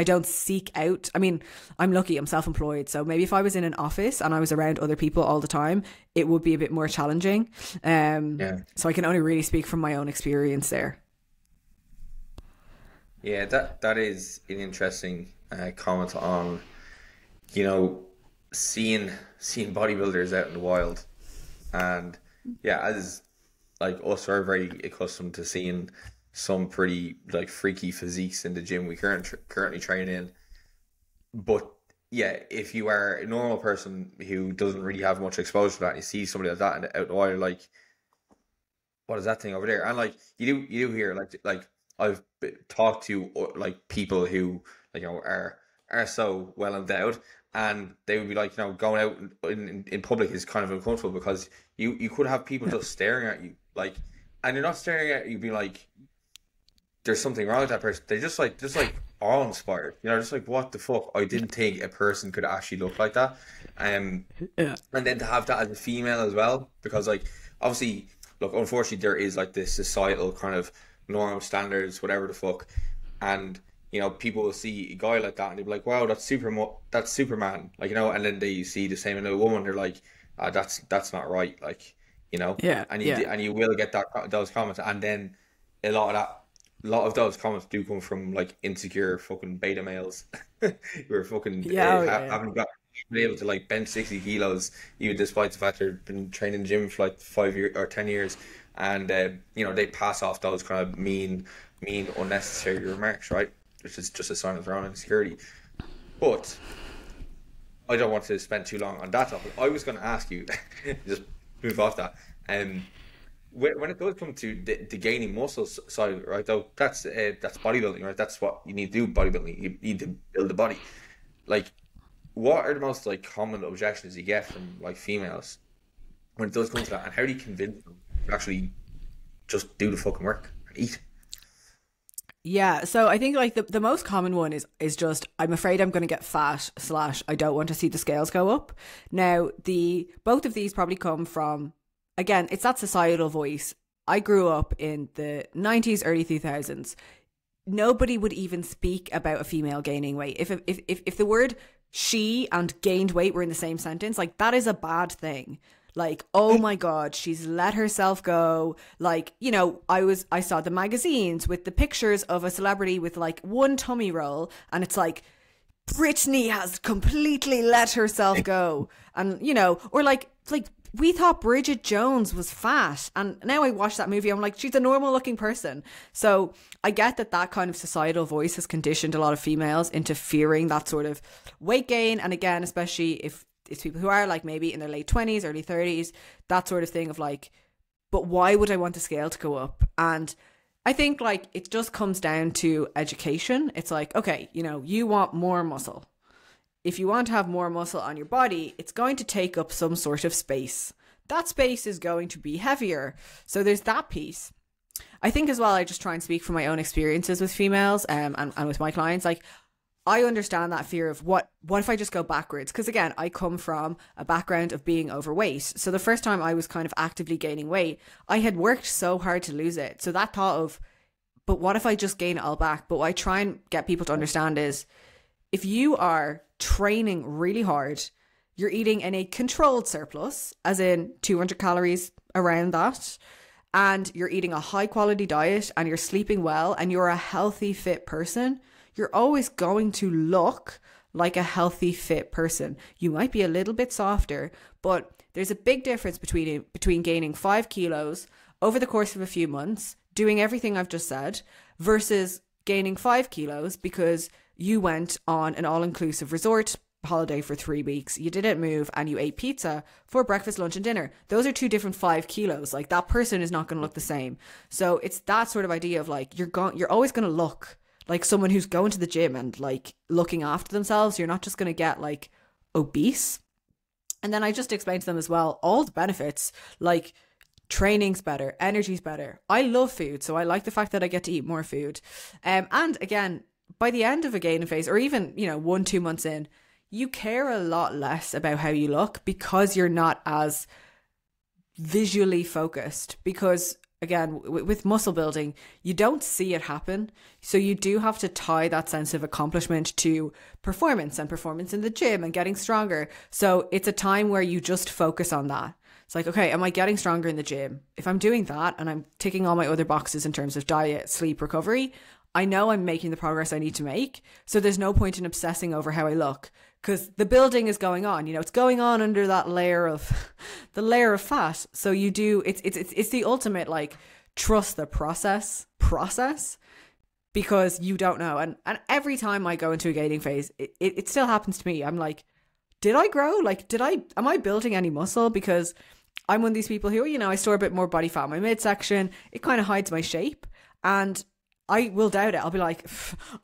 don't seek out. I mean, I'm lucky, I'm self-employed. So maybe if I was in an office and I was around other people all the time, it would be a bit more challenging. So I can only really speak from my own experience there. Yeah, that is an interesting comment on, you know, seeing bodybuilders out in the wild. And yeah, as like us are very accustomed to seeing some pretty like freaky physiques in the gym we currently train in. But yeah, if you are a normal person who doesn't really have much exposure to that, and you see somebody like that out in the wild, like, what is that thing over there? And like you do hear like I've talked to like people who, like, you know, are so well endowed, and they would be like, you know, going out in public is kind of uncomfortable because you could have people just staring at you, like, and they're not staring at you being like there's something wrong with that person. They just like awe-inspired, you know, just like, what the fuck? I didn't think a person could actually look like that. And then to have that as a female as well, because like obviously, look, unfortunately there is like this societal kind of norm, standards, whatever the fuck, and you know, people will see a guy like that and they'll be like, wow, that's Superman, like, you know, and then they see the same in a woman, they're like, that's not right, like, you know. And you will get those comments, and then a lot of those comments do come from like insecure fucking beta males who are fucking haven't been able to like bench 60 kilos, even despite the fact they've been training gym for like 5 years or 10 years. And you know, they pass off those kind of mean, unnecessary remarks, right? Which is just a sign of their own insecurity. But I don't want to spend too long on that topic. I was going to ask you, just move off that. When it does come to the gaining muscle side, right? Though that's bodybuilding, right? That's what you need to do. Bodybuilding, you need to build a body. Like, what are the most like common objections you get from like females when it does come to that, and how do you convince them to actually just do the fucking work and eat? Yeah, so I think like the most common one is just I'm afraid I'm going to get fat / I don't want to see the scales go up. Now, the both of these probably come from, again, it's that societal voice. I grew up in the 90s, early 2000s. Nobody would even speak about a female gaining weight. If the word she and gained weight were in the same sentence, like that is a bad thing. Like, oh my God, she's let herself go. Like, you know, I saw the magazines with the pictures of a celebrity with like one tummy roll, and it's like, Britney has completely let herself go. And, you know, or like we thought Bridget Jones was fat, and now I watch that movie, I'm like, she's a normal looking person. So I get that kind of societal voice has conditioned a lot of females into fearing that sort of weight gain. And again, especially if it's people who are like maybe in their late 20s, early 30s, that sort of thing of like, but why would I want the scale to go up? And I think like it just comes down to education. It's like, okay, you know, you want more muscle. If you want to have more muscle on your body, it's going to take up some sort of space. That space is going to be heavier. So there's that piece. I think as well, I just try and speak from my own experiences with females and with my clients. Like, I understand that fear of what if I just go backwards? Because again, I come from a background of being overweight. So the first time I was kind of actively gaining weight, I had worked so hard to lose it. So that thought of, but what if I just gain it all back? But what I try and get people to understand is, if you are training really hard, you're eating in a controlled surplus, as in 200 calories around that, and you're eating a high quality diet and you're sleeping well and you're a healthy, fit person, you're always going to look like a healthy, fit person. You might be a little bit softer, but there's a big difference between gaining 5 kilos over the course of a few months, doing everything I've just said, versus gaining 5 kilos because you went on an all-inclusive resort holiday for 3 weeks, you didn't move, and you ate pizza for breakfast, lunch, and dinner. Those are two different 5 kilos. Like, that person is not going to look the same. So it's that sort of idea of like, you're always going to look like someone who's going to the gym and like looking after themselves. You're not just going to get like obese. And then I just explained to them as well all the benefits, like training's better, energy's better. I love food, so I like the fact that I get to eat more food. And again, by the end of a gaining phase, or even, you know, 1-2 months in, you care a lot less about how you look because you're not as visually focused. Because again, with muscle building, you don't see it happen. So you do have to tie that sense of accomplishment to performance and performance in the gym and getting stronger. So it's a time where you just focus on that. It's like, okay, am I getting stronger in the gym? If I'm doing that and I'm ticking all my other boxes in terms of diet, sleep, recovery, I know I'm making the progress I need to make. So there's no point in obsessing over how I look, because the building is going on. You know, it's going on under that layer of fat. So you do, it's the ultimate, like, trust the process, because you don't know. And every time I go into a gaining phase, it still happens to me. I'm like, did I grow? Like, am I building any muscle? Because I'm one of these people who, you know, I store a bit more body fat in my midsection. It kind of hides my shape. And I will doubt it. I'll be like,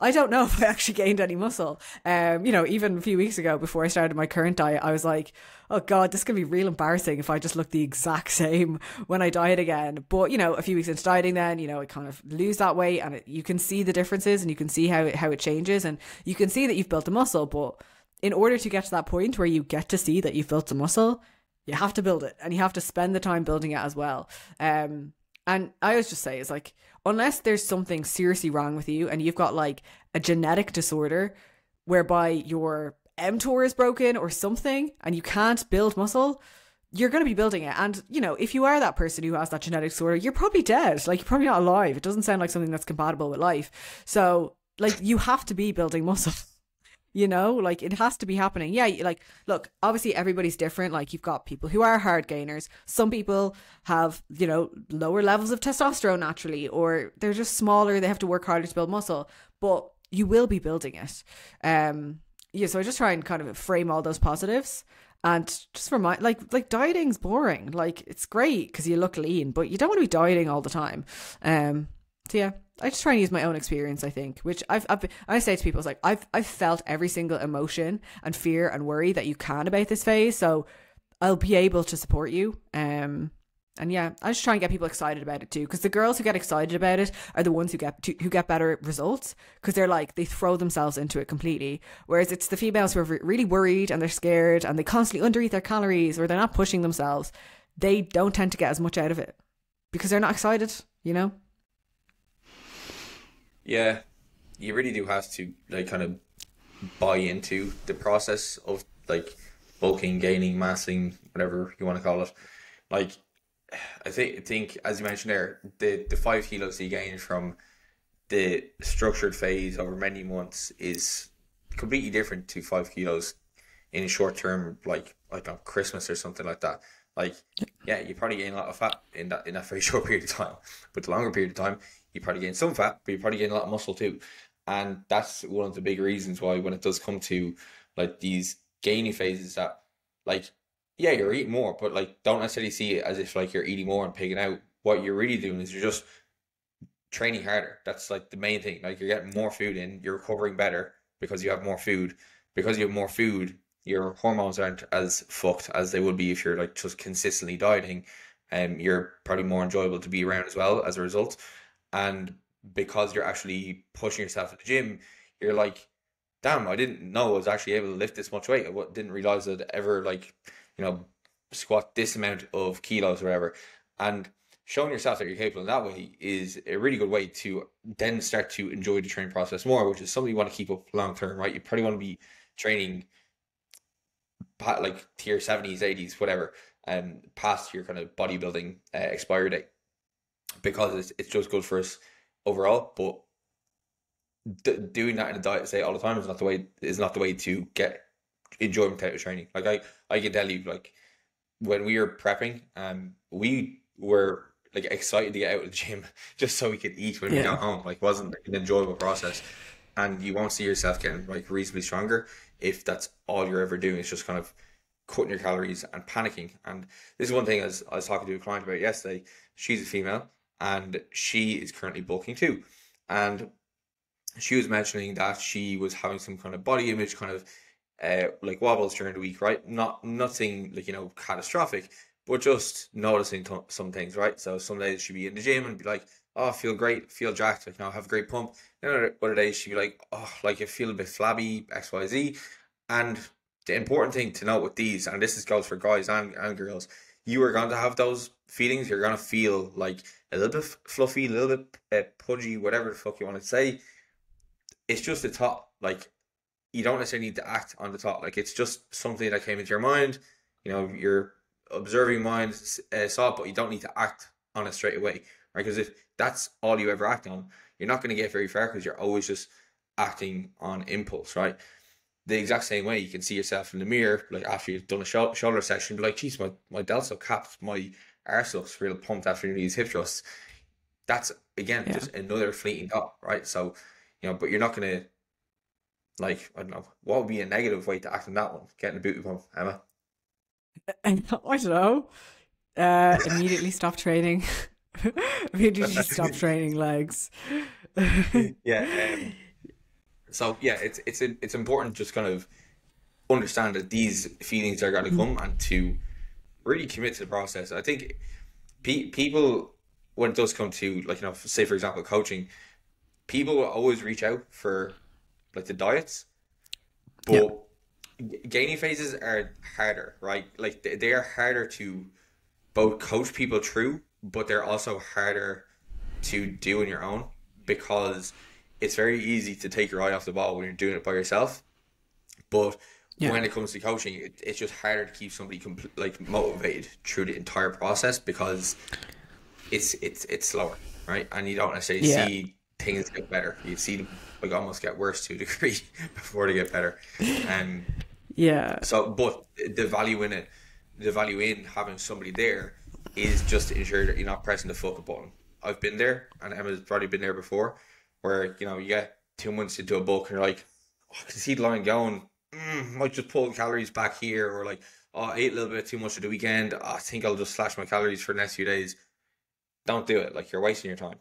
I don't know if I actually gained any muscle. You know, even a few weeks ago before I started my current diet, I was like, oh God, this could be real embarrassing if I just look the exact same when I diet again. But, you know, a few weeks into dieting then, you know, I kind of lose that weight and you can see the differences and you can see how it changes and you can see that you've built a muscle. But in order to get to that point where you get to see that you've built a muscle, you have to build it and you have to spend the time building it as well. And I always just say, it's like, unless there's something seriously wrong with you and you've got like a genetic disorder whereby your mTOR is broken or something and you can't build muscle, you're going to be building it. And, you know, if you are that person who has that genetic disorder, you're probably dead. Like, you're probably not alive. It doesn't sound like something that's compatible with life. So, like, you have to be building muscle. You know, like, it has to be happening. Yeah, like, look, obviously everybody's different. Like, you've got people who are hard gainers. Some people have, you know, lower levels of testosterone naturally, or they're just smaller. They have to work harder to build muscle, but you will be building it. Yeah, so I just try and kind of frame all those positives. And just remind, like dieting's boring. Like, it's great because you look lean, but you don't want to be dieting all the time. So yeah, I just try and use my own experience, I think, which I say to people, it's like, I've felt every single emotion and fear and worry that you can about this phase. So I'll be able to support you. And And yeah, I just try and get people excited about it too, because the girls who get excited about it are the ones who get better results, because they're like, they throw themselves into it completely. Whereas it's the females who are really worried and they're scared and they constantly undereat their calories, or they're not pushing themselves. They don't tend to get as much out of it because they're not excited, you know? Yeah, you really do have to like kind of buy into the process of like bulking, gaining, massing, whatever you want to call it. Like I think as you mentioned there, the 5 kilos you gain from the structured phase over many months is completely different to 5 kilos in a short term, like on Christmas or something like that. Like, yeah, you probably gain a lot of fat in that very short period of time, but the longer period of time, you probably gain some fat, but you probably gain a lot of muscle too. And that's one of the big reasons why when it does come to like these gaining phases, that like, yeah, you're eating more, but like don't necessarily see it as if like you're eating more and pigging out. What you're really doing is you're just training harder. That's like the main thing. Like you're getting more food in, you're recovering better because you have more food. Because you have more food, your hormones aren't as fucked as they would be if you're like just consistently dieting, and you're probably more enjoyable to be around as well as a result. And because you're actually pushing yourself at the gym, you're like, damn, I didn't know I was actually able to lift this much weight. Didn't realize I'd ever like, squat this amount of kilos or whatever. And showing yourself that you're capable in that way is a really good way to then start to enjoy the training process more, which is something you want to keep up long term, right? You probably want to be training like tier 70s, 80s, whatever, past your kind of bodybuilding expiry date, because it's just good for us overall. But doing that in a diet say all the time is not the way to get enjoyment out of training. Like I can tell you, like when we were prepping, we were like excited to get out of the gym just so we could eat when we got home. Like, wasn't an enjoyable process, and you won't see yourself getting like reasonably stronger if that's all you're ever doing is just kind of cutting your calories and panicking. And this is one thing, as I was talking to a client about yesterday. She's a female and she is currently bulking too, and she was mentioning that she was having some kind of body image kind of like wobbles during the week, right? Nothing like catastrophic, but just noticing some things, right? So some days she'd be in the gym and be like, oh, I feel great, feel jacked, like have a great pump. Then other days she'd be like, oh, like I feel a bit flabby, XYZ. And the important thing to note with these, and this goes for guys and girls, you are going to have those feelings. You're going to feel like a little bit fluffy, a little bit pudgy, whatever the fuck you want to say. It's just a thought. Like, you don't necessarily need to act on the thought. Like, it's just something that came into your mind. Your observing mind saw it, but you don't need to act on it straight away, right? Because if that's all you ever act on, you're not going to get very far, because you're always just acting on impulse, right? The exact same way you can see yourself in the mirror, like after you've done a shoulder session, be like, geez, my delts are capped, my arse looks real pumped after these hip thrusts. That's, again, just another fleeting thought, right? So, but you're not going to, like, I don't know, what would be a negative way to act on that one? Getting a booty pump, Emma? I don't know. Immediately stop training. Immediately stop training legs. So yeah, it's important just kind of understand that these feelings are going to come, and to really commit to the process. I think people, when it does come to, like, say for example coaching, people will always reach out for like the diets, but gaining phases are harder, right? Like they are harder to both coach people through, but they're also harder to do on your own, because it's very easy to take your eye off the ball when you're doing it by yourself. But when it comes to coaching, it's just harder to keep somebody motivated through the entire process, because it's slower, right? And you don't necessarily see things get better. You see them like almost get worse to a degree before they get better. So, but the value in having somebody there is just to ensure that you're not pressing the fuck button. I've been there, and Emma's probably been there before, where you get 2 months into a bulk and you're like, oh, I can see the line going, might just pull calories back here, or like, oh, I ate a little bit too much at the weekend, oh, I think I'll just slash my calories for the next few days. Don't do it. Like, you're wasting your time,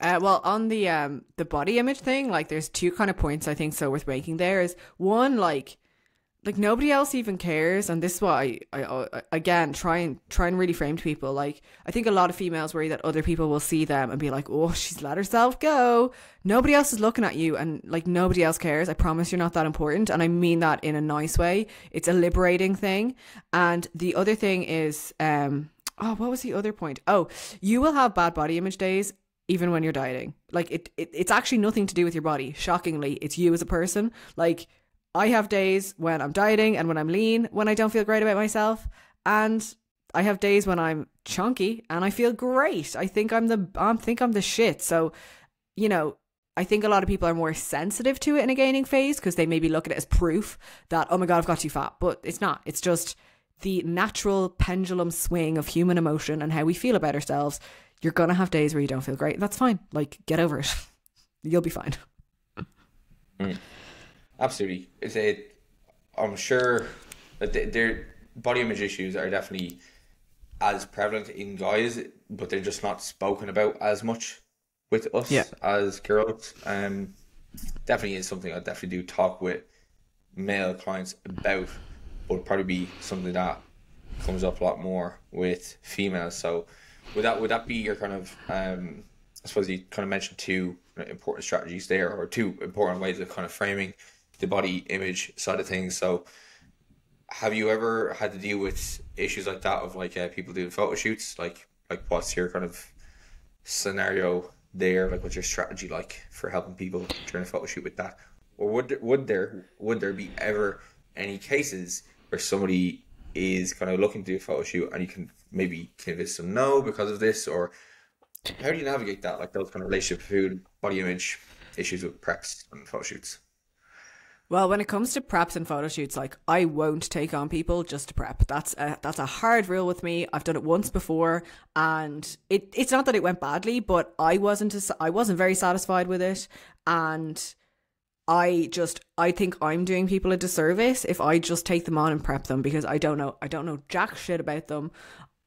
Well, on the body image thing, like, there's two kind of points I think so worth making. There is one, like, like nobody else even cares, and this is what I again try and really frame to people. Like, I think a lot of females worry that other people will see them and be like, oh, she's let herself go. Nobody else is looking at you, and like nobody else cares. I promise you're not that important, and I mean that in a nice way. It's a liberating thing. And the other thing is, what was the other point? Oh, you will have bad body image days even when you're dieting. Like it's actually nothing to do with your body. Shockingly, it's you as a person. Like, I have days when I'm dieting and when I'm lean, when I don't feel great about myself. And I have days when I'm chunky and I feel great. I think I'm the shit. So, you know, I think a lot of people are more sensitive to it in a gaining phase because they maybe look at it as proof that, oh my God, I've got too fat. But it's not. It's just the natural pendulum swing of human emotion and how we feel about ourselves. You're going to have days where you don't feel great. That's fine. Like, get over it. You'll be fine. Absolutely. I'm sure that their body image issues are definitely as prevalent in guys, but they're just not spoken about as much with us as girls. Definitely is something I definitely do talk with male clients about, but probably be something that comes up a lot more with females. So would that be your kind of I suppose you kind of mentioned two important strategies there, or two important ways of kind of framing the body image side of things. So have you ever had to deal with issues like that of like people doing photo shoots? Like what's your kind of scenario there? Like, what's your strategy like for helping people during a photo shoot with that? Or would there be ever any cases where somebody is kind of looking to do a photo shoot and you can maybe convince them no because of this? Or how do you navigate that, like those kind of relationship food, body image issues with preps and photo shoots? Well, when it comes to preps and photo shoots, like, I won't take on people just to prep. That's a hard rule with me. I've done it once before, and it's not that it went badly, but I wasn't very satisfied with it, and I think I'm doing people a disservice if I just take them on and prep them, because I don't know jack shit about them.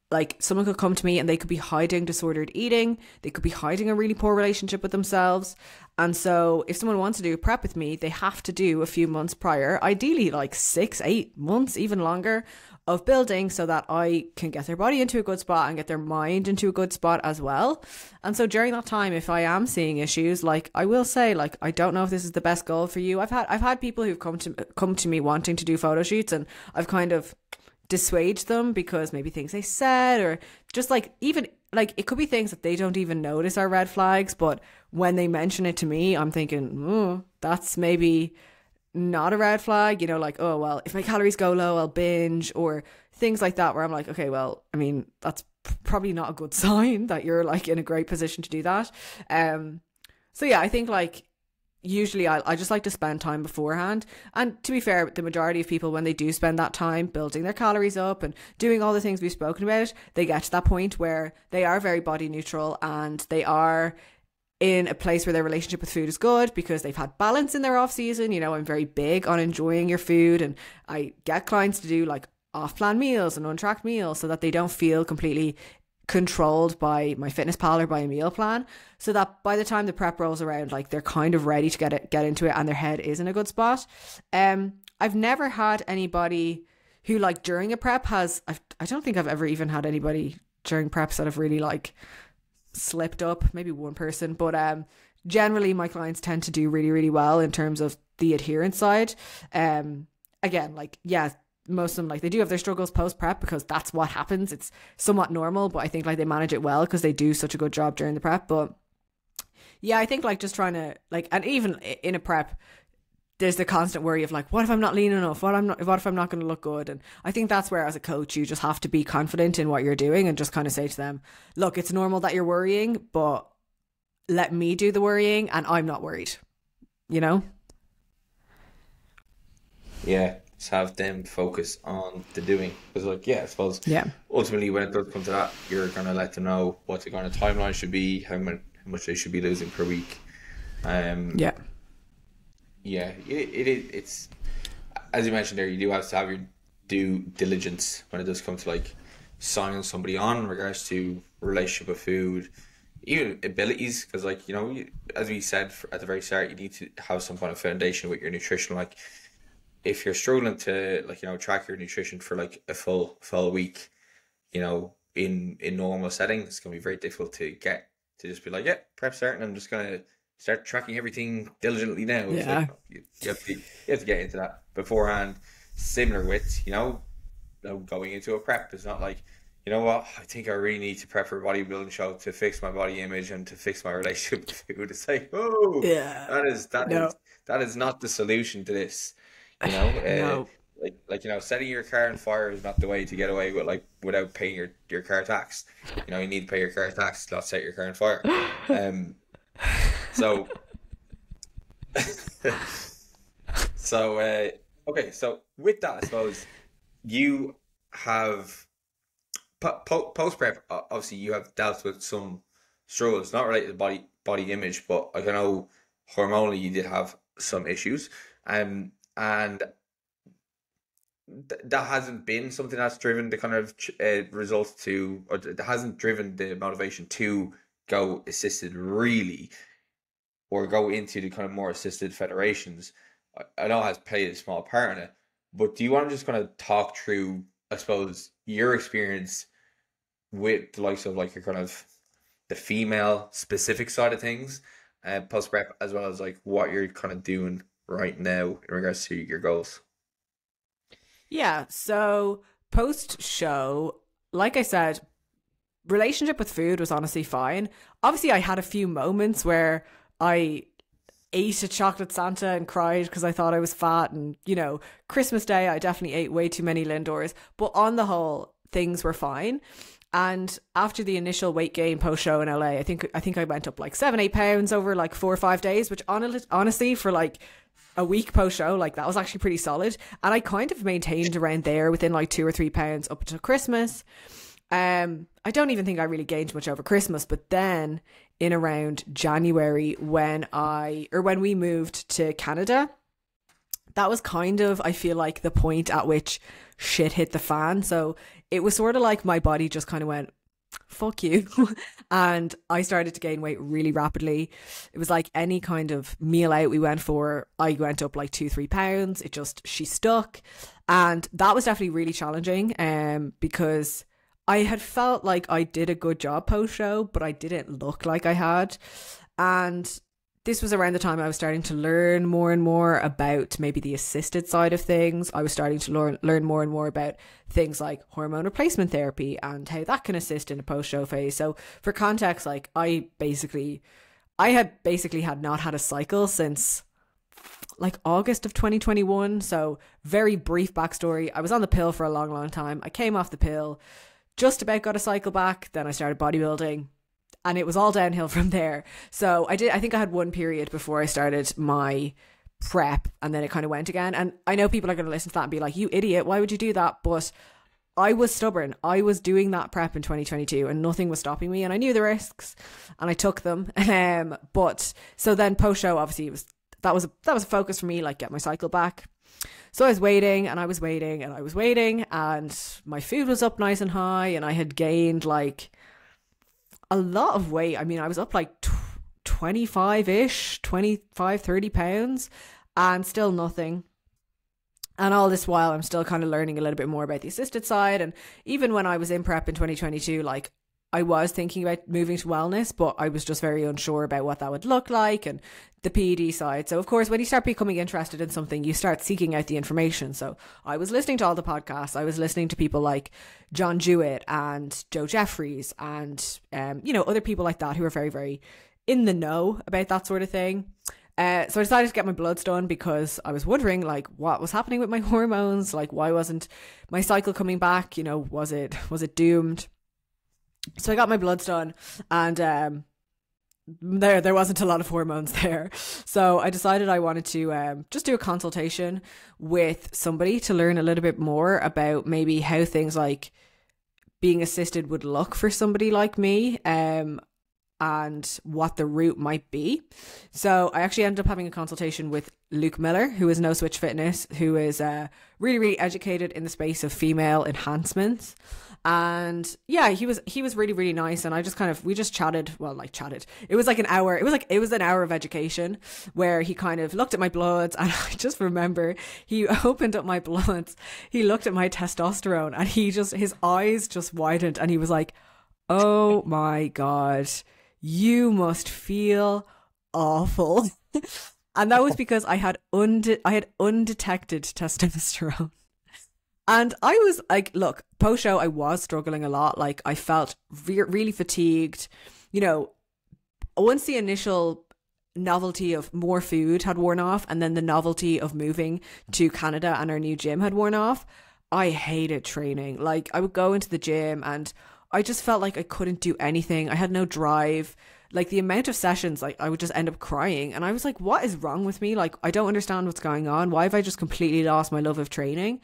Like, someone could come to me and they could be hiding disordered eating. They could be hiding a really poor relationship with themselves. And so if someone wants to do a prep with me, they have to do a few months prior, ideally like 6-8 months, even longer, of building so that I can get their body into a good spot and get their mind into a good spot as well. And so during that time, if I am seeing issues, like, I will say, like, I don't know if this is the best goal for you. I've had people who've come to me wanting to do photo shoots, and I've kind of dissuade them because maybe things they said, or just like, even like, it could be things that they don't even notice are red flags, but when they mention it to me, I'm thinking, that's maybe not a red flag, you know, like, oh well, if my calories go low, I'll binge, or things like that, where I'm like, okay, well, I mean, that's probably not a good sign that you're like in a great position to do that. So yeah, I think, like, usually I just like to spend time beforehand. And to be fair, the majority of people, when they do spend that time building their calories up and doing all the things we've spoken about, they get to that point where they are very body neutral and they are in a place where their relationship with food is good because they've had balance in their off season. You know, I'm very big on enjoying your food, and I get clients to do like off-plan meals and untracked meals so that they don't feel completely controlled by my fitness pal or by a meal plan, so that by the time the prep rolls around, like, they're kind of ready to get into it and their head is in a good spot. I've never had anybody who, like, during a prep I don't think I've ever even had anybody during preps that have really like slipped up. Maybe one person, but generally my clients tend to do really, really well in terms of the adherence side. Again, like, yeah, most of them, like, they do have their struggles post prep because that's what happens. It's somewhat normal, but I think, like, they manage it well because they do such a good job during the prep. But yeah, I think, like, just trying to, like, and even in a prep, there's the constant worry of, like, what if I'm not lean enough? What if I'm not going to look good? And I think that's where, as a coach, you just have to be confident in what you're doing and just kind of say to them, look, it's normal that you're worrying, but let me do the worrying and I'm not worried, you know? Yeah. Have them focus on the doing, because, like, yeah, I suppose ultimately when it does come to that, you're gonna let them know what the kind of timeline should be, how much they should be losing per week. It's as you mentioned there, you do have to have your due diligence when it does come to, like, signing somebody on in regards to relationship with food, even abilities, because, like, you know, as we said at the very start, you need to have some kind of foundation with your nutrition. Like, if you're struggling to like, track your nutrition for like a full week, in normal settings, it's gonna be very difficult to get to just be like, yeah, prep starting, I'm just gonna start tracking everything diligently now. It's Yeah. like you have to get into that beforehand. Similar with, going into a prep. It's not like, you know what, I think I really need to prep for a bodybuilding show to fix my body image and to fix my relationship with food. It's like, oh, Yeah. that is that No. is that is not the solution to this. You know, No. setting your car on fire is not the way to get away with without paying your car tax. You need to pay your car tax, not set your car on fire. Um, so so okay, so with that, I suppose you have post prep. Obviously, you have dealt with some struggles, not related to body image, but I know hormonally you did have some issues, and that hasn't been something that's driven the kind of results to, or that hasn't driven the motivation to go assisted really, or go into the kind of more assisted federations. I know it has played a small part in it, but do you want to just kind of talk through, I suppose, your experience with the likes of like your kind of the female specific side of things, post prep, as well as like what you're kind of doing right now in regards to your goals? Yeah. So post show, like I said, relationship with food was honestly fine. Obviously, I had a few moments where I ate a chocolate Santa and cried because I thought I was fat. And, Christmas Day, I definitely ate way too many Lindors. But on the whole, things were fine. And after the initial weight gain post show in LA, I think I went up like 7-8 pounds over like 4 or 5 days, which honestly for like a week post show, like that was actually pretty solid. And I kind of maintained around there within like 2 or 3 pounds up until Christmas. I don't even think I really gained much over Christmas, but then in around January when we moved to Canada, that was kind of, I feel like, the point at which shit hit the fan. So it was sort of like my body just kind of went, fuck you. And I started to gain weight really rapidly. It was like any kind of meal out we went for, I went up like 2-3 pounds. She stuck. And that was definitely really challenging, because I had felt like I did a good job post show, but I didn't look like I had. And this was around the time I was starting to learn more and more about maybe the assisted side of things. I was starting to learn more and more about things like hormone replacement therapy and how that can assist in a post-show phase. So for context, like I had basically not had a cycle since like August of 2021. So very brief backstory. I was on the pill for a long, long time. I came off the pill, just about got a cycle back. Then I started bodybuilding. And it was all downhill from there. So I think I had one period before I started my prep, and then it kind of went again. And I know people are going to listen to that and be like, you idiot, why would you do that? But I was stubborn. I was doing that prep in 2022 and nothing was stopping me. And I knew the risks and I took them. But so then post show, obviously that was a focus for me, like get my cycle back. So I was waiting and I was waiting and I was waiting, and my food was up nice and high, and I had gained like a lot of weight. I mean, I was up like 25-ish, 25, 30 pounds, and still nothing. And all this while, I'm still kind of learning a little bit more about the assisted side. And even when I was in prep in 2022, like I was thinking about moving to wellness, but I was just very unsure about what that would look like and the PED side. So of course, when you start becoming interested in something, you start seeking out the information. So I was listening to all the podcasts. I was listening to people like John Jewett and Joe Jeffries and, other people like that who are very, very in the know about that sort of thing. So I decided to get my bloods done because I was wondering like what was happening with my hormones. Like why wasn't my cycle coming back? Was it doomed? So I got my bloods done, and there wasn't a lot of hormones there. So I decided I wanted to just do a consultation with somebody to learn a little bit more about maybe how things like being assisted would look for somebody like me. and what the route might be. So I actually ended up having a consultation with Luke Miller, who is No Switch Fitness, who is really, really educated in the space of female enhancements. And yeah, he was really, really nice. And I just we just chatted. Well, like chatted. It was like an hour. It was an hour of education where he kind of looked at my bloods. And I just remember he opened up my bloods. He looked at my testosterone and his eyes just widened and he was like, oh my God, you must feel awful. And that was because I had undetected testosterone. And I was like, look, post show, I was struggling a lot. Like I felt really fatigued. You know, once the initial novelty of more food had worn off and then the novelty of moving to Canada and our new gym had worn off, I hated training. Like I would go into the gym and I just felt like I couldn't do anything. I had no drive. Like the amount of sessions, like I would just end up crying. And I was like, what is wrong with me? Like, I don't understand what's going on. Why have I just completely lost my love of training?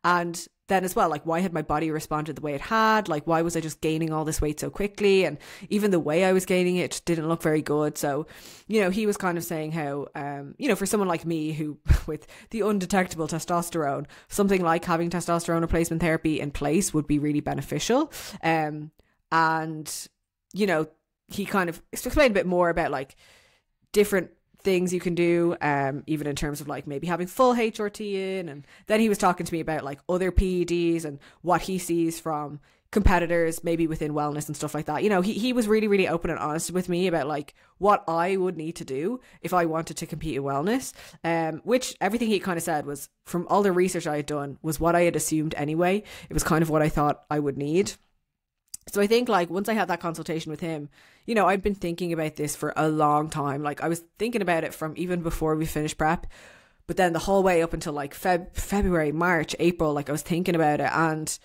And then as well, like, why had my body responded the way it had? Like, why was I just gaining all this weight so quickly? And even the way I was gaining it just didn't look very good. So, you know, he was kind of saying how, you know, for someone like me who, with the undetectable testosterone, something like having testosterone replacement therapy in place would be really beneficial. And, you know, he kind of explained a bit more about like different things you can do, even in terms of like maybe having full HRT in. And then he was talking to me about like other PEDs and what he sees from competitors, maybe within wellness and stuff like that. You know, he was really, really open and honest with me about like what I would need to do if I wanted to compete in wellness, which everything he kind of said was, from all the research I had done, was what I had assumed anyway. It was kind of what I thought I would need. So I think like once I had that consultation with him, you know, I'd been thinking about this for a long time. Like I was thinking about it from even before we finished prep, but then the whole way up until like February, March, April, like I was thinking about it, and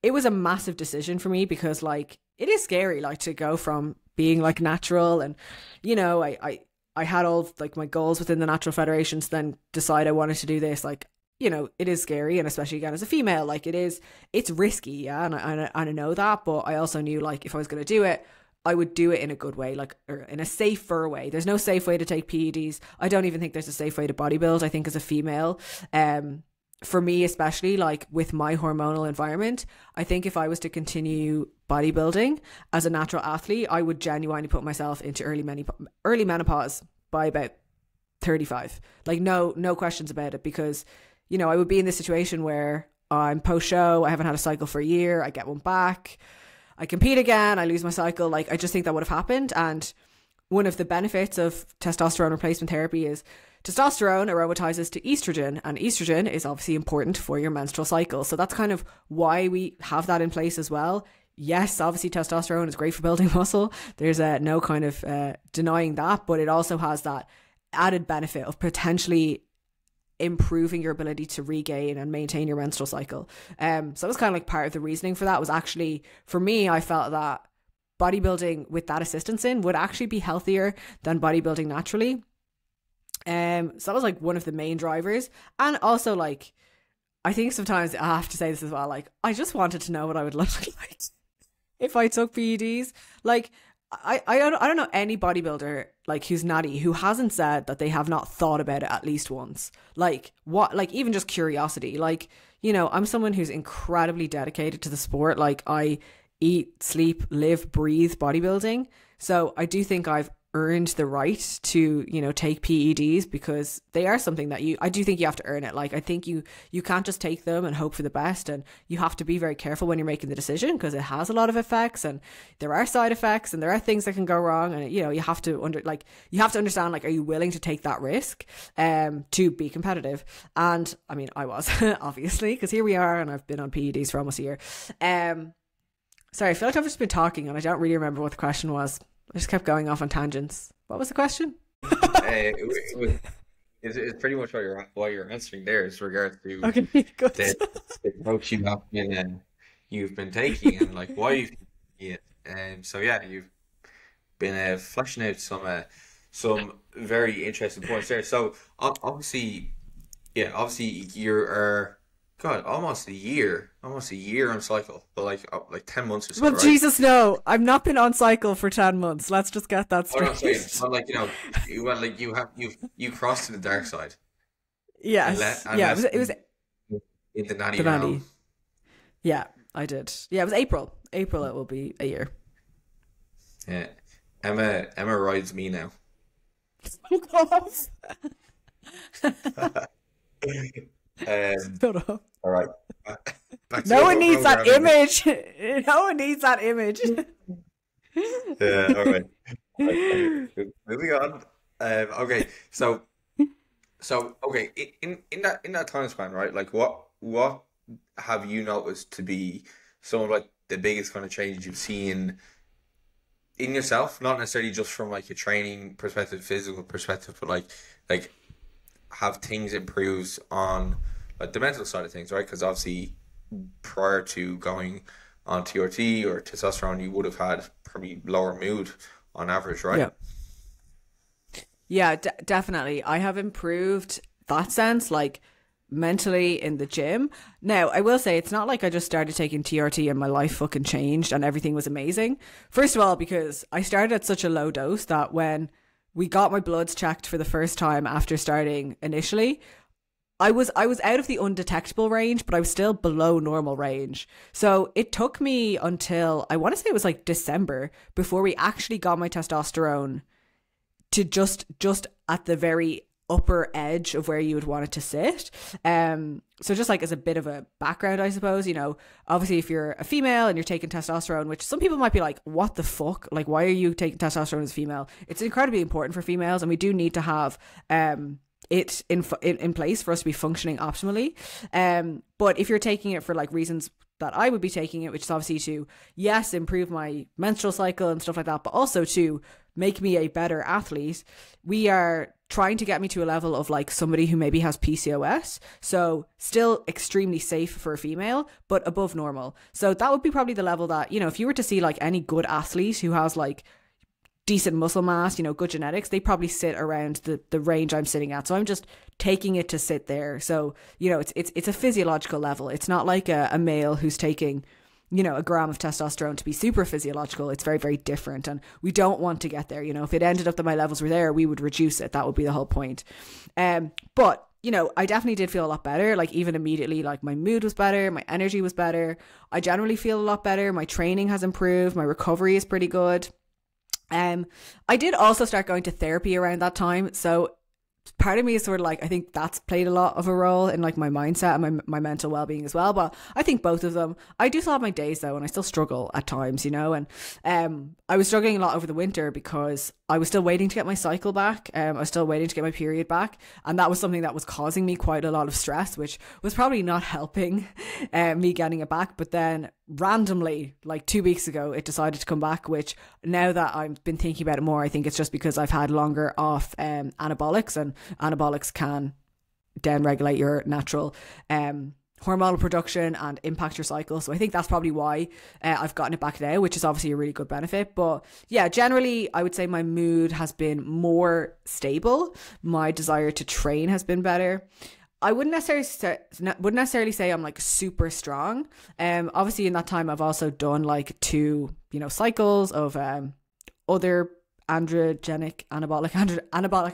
it was a massive decision for me because like it is scary, like to go from being like natural and, you know, I had all like my goals within the natural federations, then decide I wanted to do this. Like, you know, it is scary, and especially again as a female, like it's risky, yeah, and I know that, but I also knew like if I was going to do it, I would do it in a good way, like, or in a safer way. There's no safe way to take PEDs. I don't even think there's a safe way to bodybuild. I think as a female, for me especially, like with my hormonal environment, I think if I was to continue bodybuilding as a natural athlete, I would genuinely put myself into early menopause by about 35. Like no questions about it, because you know, I would be in this situation where I'm post-show, I haven't had a cycle for a year, I get one back, I compete again, I lose my cycle. Like, I just think that would have happened. And one of the benefits of testosterone replacement therapy is testosterone aromatizes to estrogen, and estrogen is obviously important for your menstrual cycle. So that's kind of why we have that in place as well. Yes, obviously testosterone is great for building muscle. There's no kind of denying that, but it also has that added benefit of potentially improving your ability to regain and maintain your menstrual cycle. So it was kind of like part of the reasoning for that was actually, for me, I felt that bodybuilding with that assistance in would actually be healthier than bodybuilding naturally. So that was like one of the main drivers. And also like, I think sometimes I have to say this as well, like I just wanted to know what I would look like if I took PEDs. Like I don't know any bodybuilder like who's natty who hasn't said that they have not thought about it at least once. Like what, like even just curiosity. Like, you know, I'm someone who's incredibly dedicated to the sport. Like I eat, sleep, live, breathe bodybuilding. So I do think I've earned the right to, you know, take PEDs because they are something that I do think you have to earn it. Like I think you can't just take them and hope for the best, and you have to be very careful when you're making the decision because it has a lot of effects and there are side effects and there are things that can go wrong, and you know, you have to understand, like, are you willing to take that risk to be competitive? And I mean, I was obviously, because here we are and I've been on PEDs for almost a year. Sorry, I feel like I've just been talking and I don't really remember what the question was. I just kept going off on tangents. What was the question? It's pretty much what you're answering there is regards to Okay, good. the approach you've been taking and like why you've been taking it. So yeah, you've been fleshing out some very interesting points there. So obviously, yeah, obviously God, almost a year on cycle, but like 10 months or so, Well, right? Jesus, no. I've not been on cycle for 10 months. Let's just get that Oh no, I'm saying, straight. but like well, like you crossed to the dark side and Yes. and Yeah, left it was in the nanny the your home. nanny. Yeah, I did. Yeah, it was April. April it will be a year. Yeah, Emma rides me now. Um, Shut up. all right, back to No one your needs that programming. image. No one needs that image. Yeah, all right. Moving on. Okay, so okay, in that time span, right? Like, what have you noticed to be some of like the biggest kind of changes you've seen in yourself? Not necessarily just from like a training perspective, physical perspective, but like have things improved on like the mental side of things, right? Because obviously prior to going on TRT or testosterone, you would have had probably lower mood on average, right? Yeah. Yeah, definitely. I have improved that sense, like mentally in the gym. Now, I will say it's not like I just started taking TRT and my life fucking changed and everything was amazing. First of all, because I started at such a low dose that when we got my bloods checked for the first time after starting initially, I was out of the undetectable range, but I was still below normal range. So it took me until I want to say it was like December before we actually got my testosterone to just at the very upper edge of where you would want it to sit. So just like as a bit of a background, I suppose, obviously if you're a female and you're taking testosterone, which some people might be like, what the fuck? Like, why are you taking testosterone as a female? It's incredibly important for females, and we do need to have it in place for us to be functioning optimally. But if you're taking it for like reasons that I would be taking it, which is obviously to, yes, improve my menstrual cycle and stuff like that, but also to make me a better athlete, we are trying to get me to a level of like somebody who maybe has PCOS. So still extremely safe for a female, but above normal. So that would be probably the level that, if you were to see like any good athlete who has like decent muscle mass, good genetics, they probably sit around the range I'm sitting at. So I'm just taking it to sit there. So, it's a physiological level. It's not like a male who's taking, a gram of testosterone to be super physiological. It's very, very different. And we don't want to get there. If it ended up that my levels were there, we would reduce it. That would be the whole point. But I definitely did feel a lot better. Like even immediately, like my mood was better. My energy was better. I generally feel a lot better. My training has improved. My recovery is pretty good. I did also start going to therapy around that time. So part of me is sort of like, I think that's played a lot of a role in like my mindset and my mental well-being as well. But I think both of them. I do still have my days though, and I still struggle at times, and I was struggling a lot over the winter because I was still waiting to get my cycle back. I was still waiting to get my period back, and that was something that was causing me quite a lot of stress, which was probably not helping me getting it back. But then randomly, like 2 weeks ago, it decided to come back, which now that I've been thinking about it more, I think it's just because I've had longer off anabolics, and anabolics can downregulate your natural hormonal production and impact your cycle. So I think that's probably why I've gotten it back now, which is obviously a really good benefit. But yeah, generally I would say my mood has been more stable. My desire to train has been better. I wouldn't necessarily say I'm like super strong. Obviously in that time I've also done like 2, cycles of other anabolic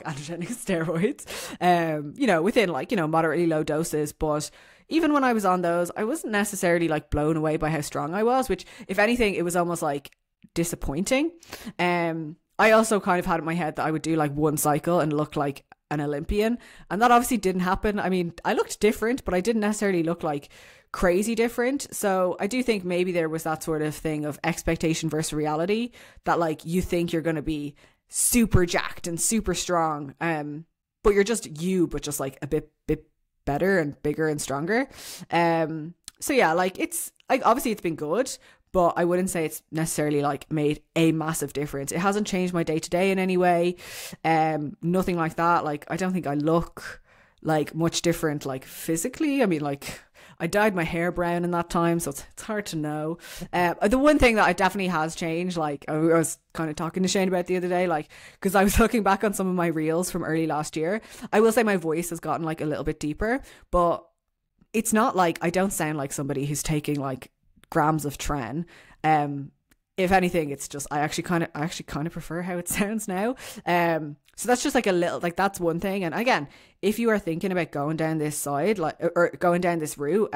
androgenic steroids, within like, moderately low doses. But even when I was on those, I wasn't necessarily like blown away by how strong I was, which if anything, it was almost like disappointing. I also kind of had in my head that I would do like one cycle and look like an Olympian, and that obviously didn't happen. I mean, I looked different, but I didn't necessarily look like crazy different. So I do think maybe there was that sort of thing of expectation versus reality, that like you think you're going to be super jacked and super strong, but you're just you, but just like a bit better and bigger and stronger. So yeah, like it's like obviously it's been good, but I wouldn't say it's necessarily like made a massive difference. It hasn't changed my day to day in any way. Nothing like that. Like I don't think I look like much different like physically. I mean, like I dyed my hair brown in that time, so it's hard to know. The one thing that I definitely has changed, like I was kind of talking to Shane about the other day, like because I was looking back on some of my reels from early last year, I will say my voice has gotten like a little bit deeper, but it's not like, I don't sound like somebody who's taking like grams of tren. If anything, it's just, I actually kind of prefer how it sounds now. So that's just like a little, like, that's one thing. And again, if you are thinking about going down this side, like, or going down this route,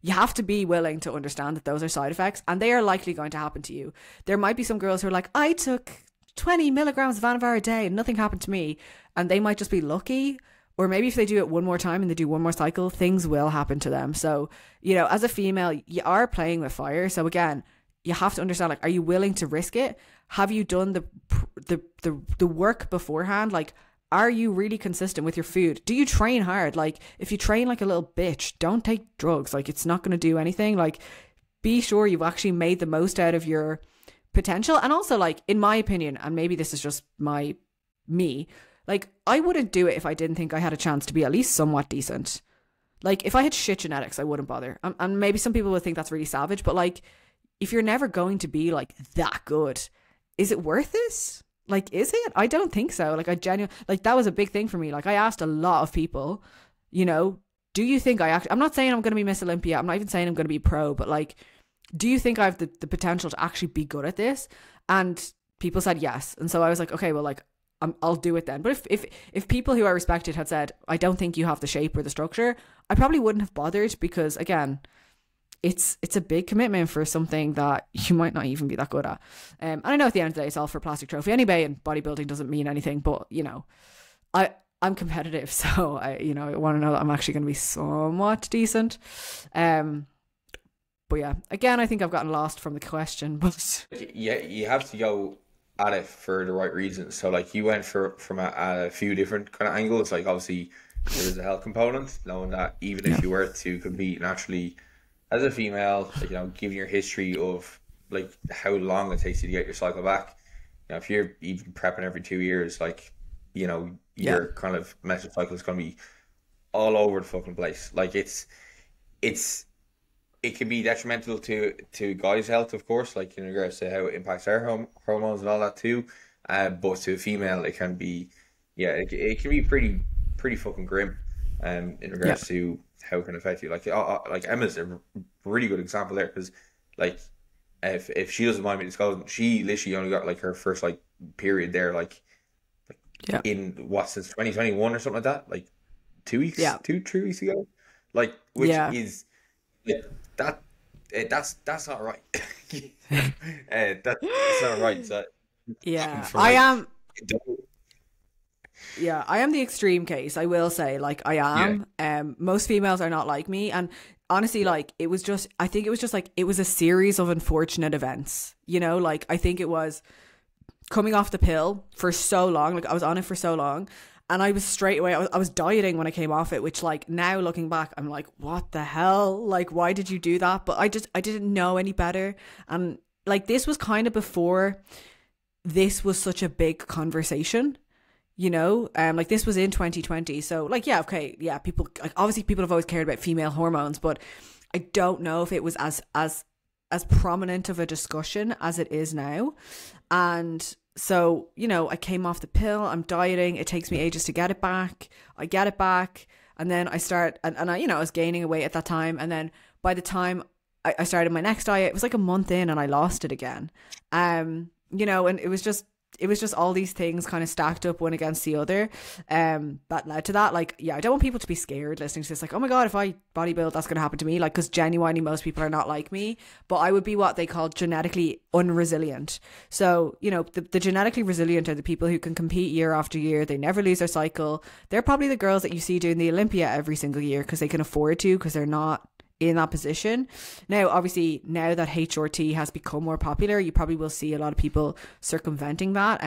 you have to be willing to understand that those are side effects, and they are likely going to happen to you. There might be some girls who are like, I took 20 milligrams of Anavar a day and nothing happened to me, and they might just be lucky. Or maybe if they do it one more time and they do one more cycle, things will happen to them. So, you know, as a female, you are playing with fire. So again, you have to understand, like, are you willing to risk it? Have you done the work beforehand? Like, are you really consistent with your food? Do you train hard? Like, if you train like a little bitch, don't take drugs. Like, it's not going to do anything. Like, be sure you've actually made the most out of your potential. And also, like, in my opinion, and maybe this is just me, like, I wouldn't do it if I didn't think I had a chance to be at least somewhat decent. Like, if I had shit genetics, I wouldn't bother. And maybe some people would think that's really savage, but like, if you're never going to be like that good, is it worth it? Like, is it? I don't think so. Like, I genuinely, like, that was a big thing for me. Like, I asked a lot of people, you know, do you think I'm not saying I'm going to be Miss Olympia. I'm not even saying I'm going to be pro, but like, do you think I have the potential to actually be good at this? And people said yes. And so I was like, okay, well, like, I'll do it then. But if people who I respected had said, I don't think you have the shape or the structure, I probably wouldn't have bothered, because again, it's a big commitment for something that you might not even be that good at. And I know at the end of the day, it's all for plastic trophy anyway, and bodybuilding doesn't mean anything, but you know, I'm competitive, so I want to know that I'm actually going to be somewhat decent. But yeah, again, I think I've gotten lost from the question, but yeah, you have to go at it for the right reasons. So like, you went from a few different kind of angles. Like, obviously there's a health component, knowing that even if you were to compete naturally as a female, like, you know, given your history of like how long it takes you to get your cycle back, you know, if you're even prepping every 2 years, like, you know, your kind of menstrual cycle is going to be all over the fucking place. Like, it can be detrimental to guys' health, of course, like in regards to how it impacts their hormones and all that too. But to a female, it can be, it can be pretty fucking grim. In regards to how it can affect you. Like Emma's a really good example there, because like, if she doesn't mind me disclosing, she literally only got like her first like period there like in since 2021 or something like that, like 2 weeks, 2-3 weeks ago, like, which is like, that's not right. That's not right. So, I am. Yeah, I am the extreme case, I will say. Like, I am. Most females are not like me, and honestly, like, I think it was just like, it was a series of unfortunate events, you know. Like, I think it was coming off the pill for so long, like I was on it for so long, and I was straight away, I was dieting when I came off it, which, like, now looking back, I'm like, what the hell? Like, why did you do that? But I didn't know any better. And like, this was kind of before this was such a big conversation, you know, like, this was in 2020. So like, people, like, obviously people have always cared about female hormones, but I don't know if it was as prominent of a discussion as it is now. And so, you know, I came off the pill, I'm dieting, it takes me ages to get it back. I get it back, and then I start, and I, you know, I was gaining a weight at that time, and then by the time I started my next diet, it was like a month in and I lost it again. You know, and it was just all these things kind of stacked up one against the other, that led to that. Like, I don't want people to be scared listening to this, like, oh my god, if I bodybuild, that's going to happen to me. Like, because genuinely most people are not like me, but I would be what they call genetically unresilient. So, you know, the genetically resilient are the people who can compete year after year, they never lose their cycle. They're probably the girls that you see doing the Olympia every single year because they can afford to, because they're not in that position. Now, obviously, now that HRT has become more popular, you probably will see a lot of people circumventing that.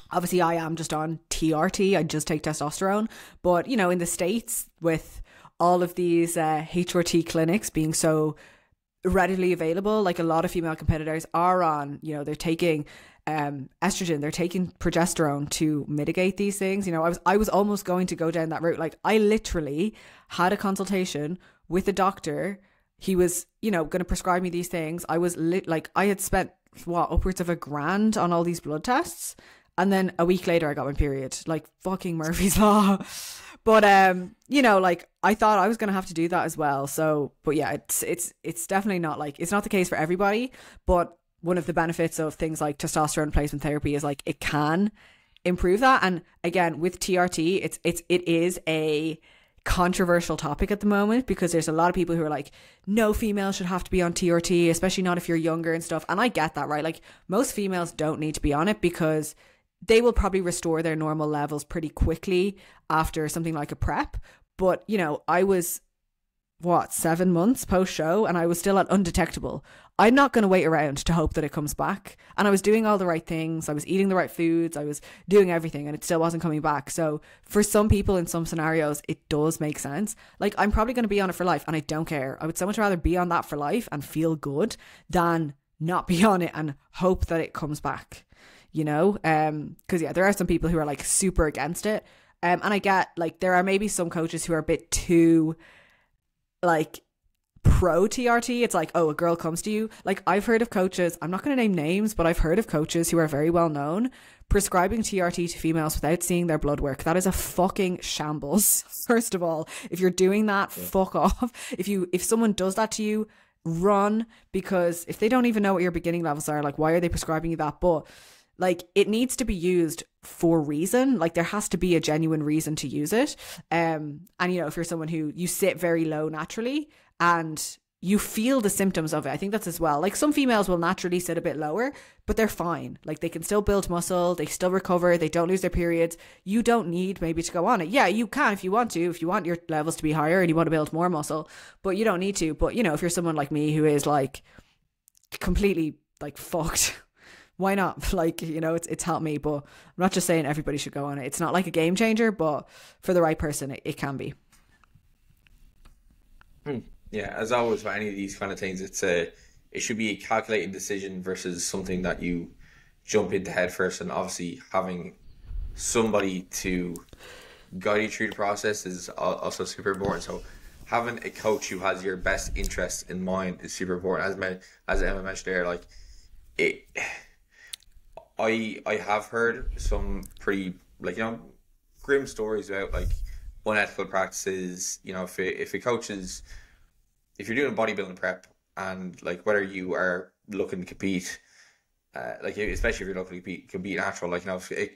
Obviously, I am just on TRT, I just take testosterone, but you know, in the States, with all of these HRT clinics being so readily available, like, a lot of female competitors are on, you know, they're taking estrogen, they're taking progesterone to mitigate these things. You know, I was almost going to go down that route. Like, I literally had a consultation with a doctor. He was, you know, going to prescribe me these things. I was I had spent upwards of $1,000 on all these blood tests, and then a week later I got my period. Like, fucking Murphy's Law. But you know, like I thought I was gonna have to do that as well. So, but yeah, it's definitely not like, it's not the case for everybody. But one of the benefits of things like testosterone replacement therapy is like it can improve that. And again, with TRT, it is a controversial topic at the moment, because there's a lot of people who are like, no female should have to be on TRT, especially not if you're younger and stuff. And I get that, right? Like most females don't need to be on it, because they will probably restore their normal levels pretty quickly after something like a prep. But, you know, I was, 7 months post show and I was still at undetectable. I'm not going to wait around to hope that it comes back. And I was doing all the right things. I was eating the right foods. I was doing everything, and it still wasn't coming back. So for some people in some scenarios, it does make sense. Like I'm probably going to be on it for life and I don't care. I would so much rather be on that for life and feel good than not be on it and hope that it comes back. You know, because yeah, there are some people who are like super against it, and I get like there are maybe some coaches who are a bit too like pro TRT. It's like, oh, a girl comes to you. Like I've heard of coaches, I'm not going to name names, but I've heard of coaches who are very well known prescribing TRT to females without seeing their blood work. That is a fucking shambles. First of all, if you're doing that, fuck off. If someone does that to you, run, because if they don't even know what your beginning levels are, like why are they prescribing you that? But like it needs to be used for reason. Like there has to be a genuine reason to use it. And you know, if you're someone who you sit very low naturally and you feel the symptoms of it, I think that's as well. Like some females will naturally sit a bit lower, but they're fine. Like they can still build muscle, they still recover, they don't lose their periods. You don't need maybe to go on it. Yeah, you can if you want to, if you want your levels to be higher and you want to build more muscle, but you don't need to. But you know, if you're someone like me who is like completely like fucked, why not? Like, you know, it's helped me, but I'm not just saying everybody should go on it. It's not like a game changer, but for the right person, it can be. Yeah, as always for any of these kind of things, it should be a calculated decision versus something that you jump into head first. And obviously having somebody to guide you through the process is also super important. So having a coach who has your best interests in mind is super important. As Emma mentioned there, like it. I have heard some pretty, like, you know, grim stories about like unethical practices. You know, if a coach is, if you're doing a bodybuilding prep and like whether you are looking to compete, like especially if you're looking to compete natural, like, you know, if a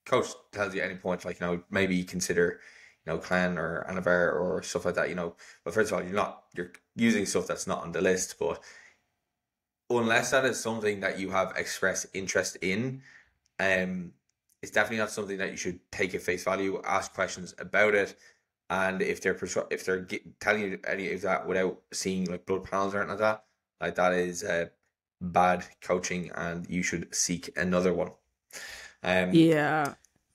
coach tells you at any point, like, you know, maybe consider, you know, Clan or Anavar or stuff like that, you know, but first of all, you're using stuff that's not on the list, but unless that is something that you have expressed interest in, it's definitely not something that you should take at face value. Ask questions about it, and if they're telling you any of that without seeing like blood panels or anything like that is bad coaching, and you should seek another one. Yeah,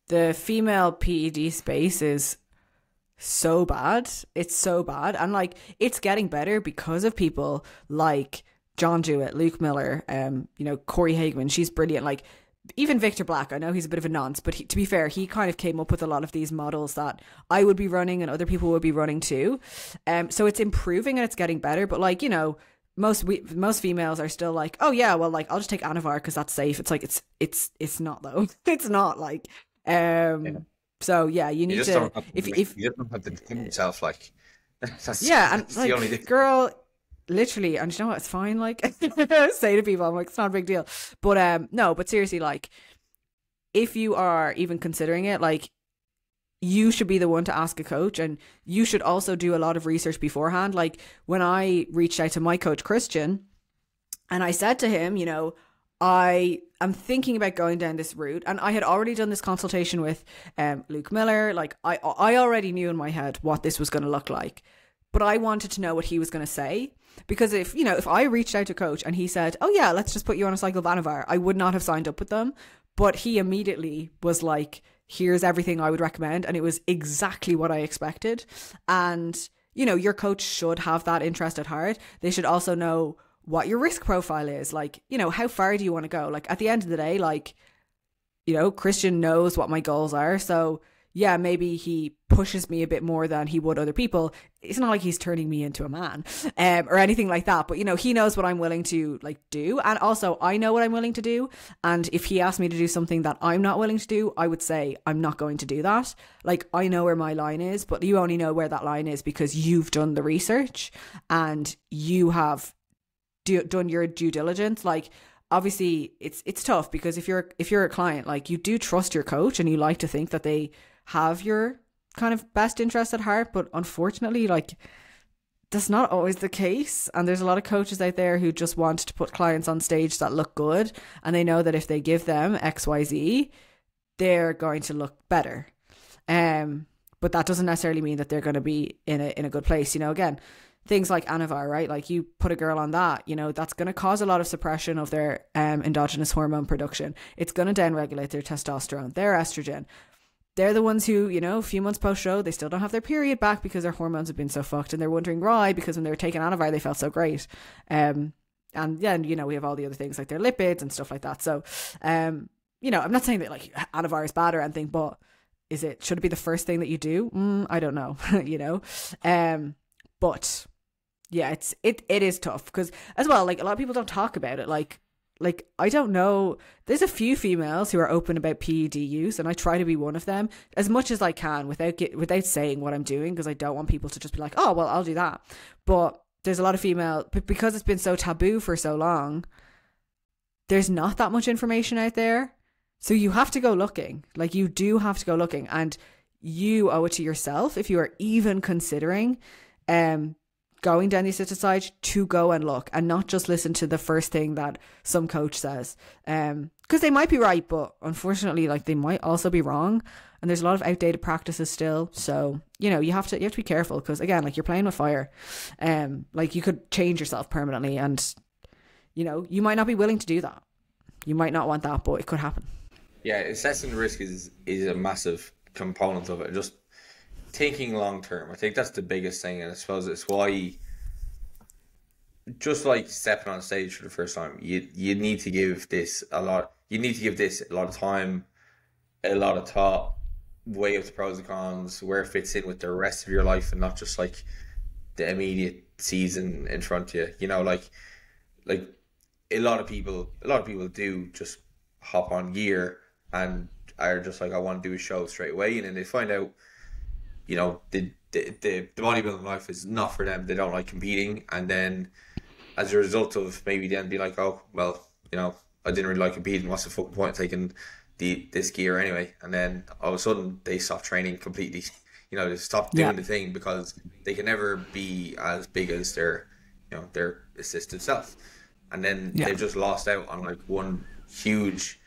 the female PED space is so bad. It's so bad, and like it's getting better because of people like John Jewett, Luke Miller, you know, Corey Hageman, she's brilliant. Like even Victor Black, I know he's a bit of a nonce, but to be fair, he kind of came up with a lot of these models that I would be running and other people would be running too. So it's improving and it's getting better. But like, you know, most females are still like, oh yeah, well, like I'll just take Anavar because that's safe. It's like it's not though. It's not like. Yeah. So yeah, you need to if you don't have to defend yourself, like that's, yeah, and that's like the only thing. Girl. Literally, and you know what, it's fine, like say to people, I'm like, it's not a big deal. But no, but seriously, like if you are even considering it, like you should be the one to ask a coach, and you should also do a lot of research beforehand. Like when I reached out to my coach Christian and I said to him, you know, I am thinking about going down this route, and I had already done this consultation with Luke Miller. Like I already knew in my head what this was going to look like, but I wanted to know what he was going to say. Because if I reached out to coach and he said, oh yeah, let's just put you on a cycle of Anavar, I would not have signed up with them. But he immediately was like, here's everything I would recommend. And it was exactly what I expected. And, you know, your coach should have that interest at heart. They should also know what your risk profile is. Like, you know, how far do you want to go? Like at the end of the day, like, you know, Christian knows what my goals are. So yeah, maybe he pushes me a bit more than he would other people. It's not like he's turning me into a man, or anything like that. But, you know, he knows what I'm willing to like do. And also I know what I'm willing to do. And if he asked me to do something that I'm not willing to do, I would say I'm not going to do that. Like, I know where my line is, but you only know where that line is because you've done the research and you have done your due diligence. Like, obviously it's tough because if you're a client, like, you do trust your coach and you like to think that they have your kind of best interest at heart, but unfortunately, like, that's not always the case. And there's a lot of coaches out there who just want to put clients on stage that look good, and they know that if they give them XYZ, they're going to look better. But that doesn't necessarily mean that they're going to be in a good place. You know, again, things like Anavar, right? Like, you put a girl on that, you know, that's going to cause a lot of suppression of their endogenous hormone production. It's going to downregulate their testosterone, their estrogen. They're the ones who, you know, a few months post-show, they still don't have their period back because their hormones have been so fucked, and they're wondering why, because when they were taking Anavar, they felt so great. And then, you know, we have all the other things like their lipids and stuff like that. So, you know, I'm not saying that like Anavar is bad or anything, but should it be the first thing that you do? I don't know, you know? But yeah, it is tough because, as well, like, a lot of people don't talk about it. Like, I don't know. There's a few females who are open about PED use, and I try to be one of them as much as I can without saying what I'm doing, because I don't want people to just be like, oh, well, I'll do that. But there's a lot of female, because it's been so taboo for so long, there's not that much information out there. So you have to go looking. Like, you do have to go looking, and you owe it to yourself, if you are even considering going down the assisted side, to go and look and not just listen to the first thing that some coach says, because they might be right, but unfortunately, like, they might also be wrong, and there's a lot of outdated practices still. So, you know, you have to be careful, because, again, like, you're playing with fire. Like, you could change yourself permanently, and, you know, you might not be willing to do that. You might not want that, but it could happen. Yeah, assessing risk is a massive component of it. Just thinking long term, I think that's the biggest thing, and I suppose it's why, just like stepping on stage for the first time, you need to give this a lot. You need to give this a lot of time, a lot of thought, weigh up the pros and cons, where it fits in with the rest of your life, and not just like the immediate season in front of you. You know, like a lot of people do just hop on gear and are just like, I want to do a show straight away, and then they find out, you know, the bodybuilding life is not for them. They don't like competing, and then as a result of maybe then be like, oh, well, you know, I didn't really like competing. What's the fucking point of taking this gear anyway? And then all of a sudden they stop training completely. You know, they stop doing the thing because they can never be as big as their assisted self, and then they've just lost out on like one huge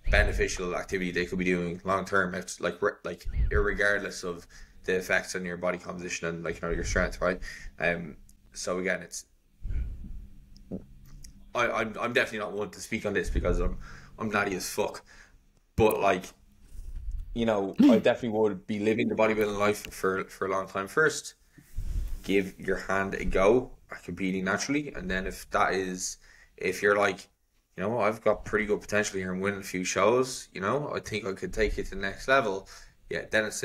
beneficial activity they could be doing long term. It's like irregardless of the effects on your body composition and, like, you know, your strength, right? So again, it's I'm definitely not one to speak on this because I'm natty as fuck, but, like, you know, I definitely would be living the bodybuilding life for a long time. First, give your hand a go at competing naturally, and then if you're like, you know, I've got pretty good potential here and winning a few shows, you know, I think I could take it to the next level. Yeah, then it's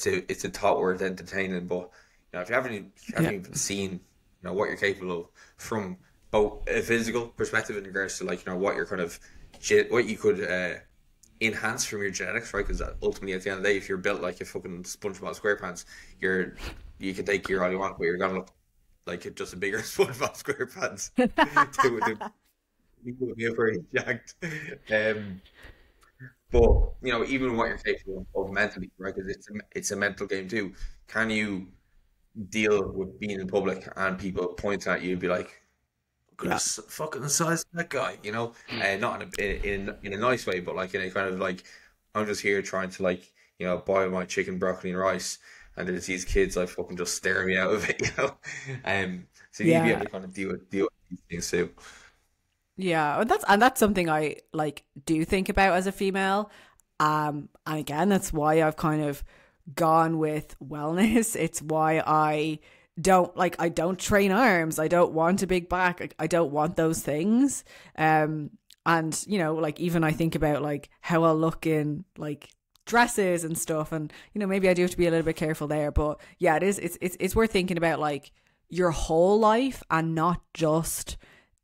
a thought worth entertaining. But, you know, if you haven't even seen, you know, what you're capable of from both a physical perspective in regards to, like, you know, what you're kind of what you could enhance from your genetics, right? Because ultimately, at the end of the day, if you're built like a fucking SpongeBob SquarePants, you can take gear all you want, but you're gonna look like just a bigger SpongeBob SquarePants. You're very jacked. But, you know, even what you're capable of mentally, right? Because it's a mental game too. Can you deal with being in public and people pointing at you and be like, fucking the size of that guy, you know? Not in a nice way, but like in a kind of like, I'm just here trying to, like, you know, boil my chicken, broccoli and rice, and there's these kids like fucking just staring me out of it, you know? So you need to be able to kind of deal with these things too. Yeah, that's something I like do think about as a female. And again, that's why I've kind of gone with wellness. It's why I don't train arms. I don't want a big back. I don't want those things. And, you know, like, even I think about like how I'll look in like dresses and stuff, and you know, maybe I do have to be a little bit careful there. But yeah, it's worth thinking about like your whole life and not just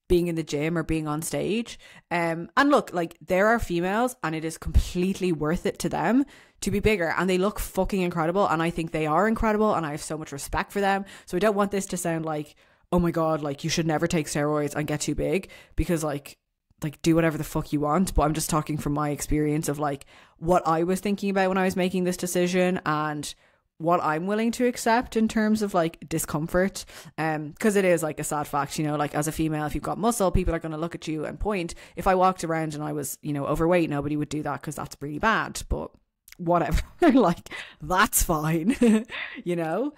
being in the gym or being on stage. And look, like there are females and it is completely worth it to them to be bigger, and they look fucking incredible, and I think they are incredible, and I have so much respect for them. So I don't want this to sound like, oh my god, like you should never take steroids and get too big, because like do whatever the fuck you want. But I'm just talking from my experience of like what I was thinking about when I was making this decision, and what I'm willing to accept in terms of like discomfort. Because it is like a sad fact, you know, like as a female, if you've got muscle, people are going to look at you and point. If I walked around and I was, you know, overweight, nobody would do that because that's really bad. But whatever, like that's fine. You know.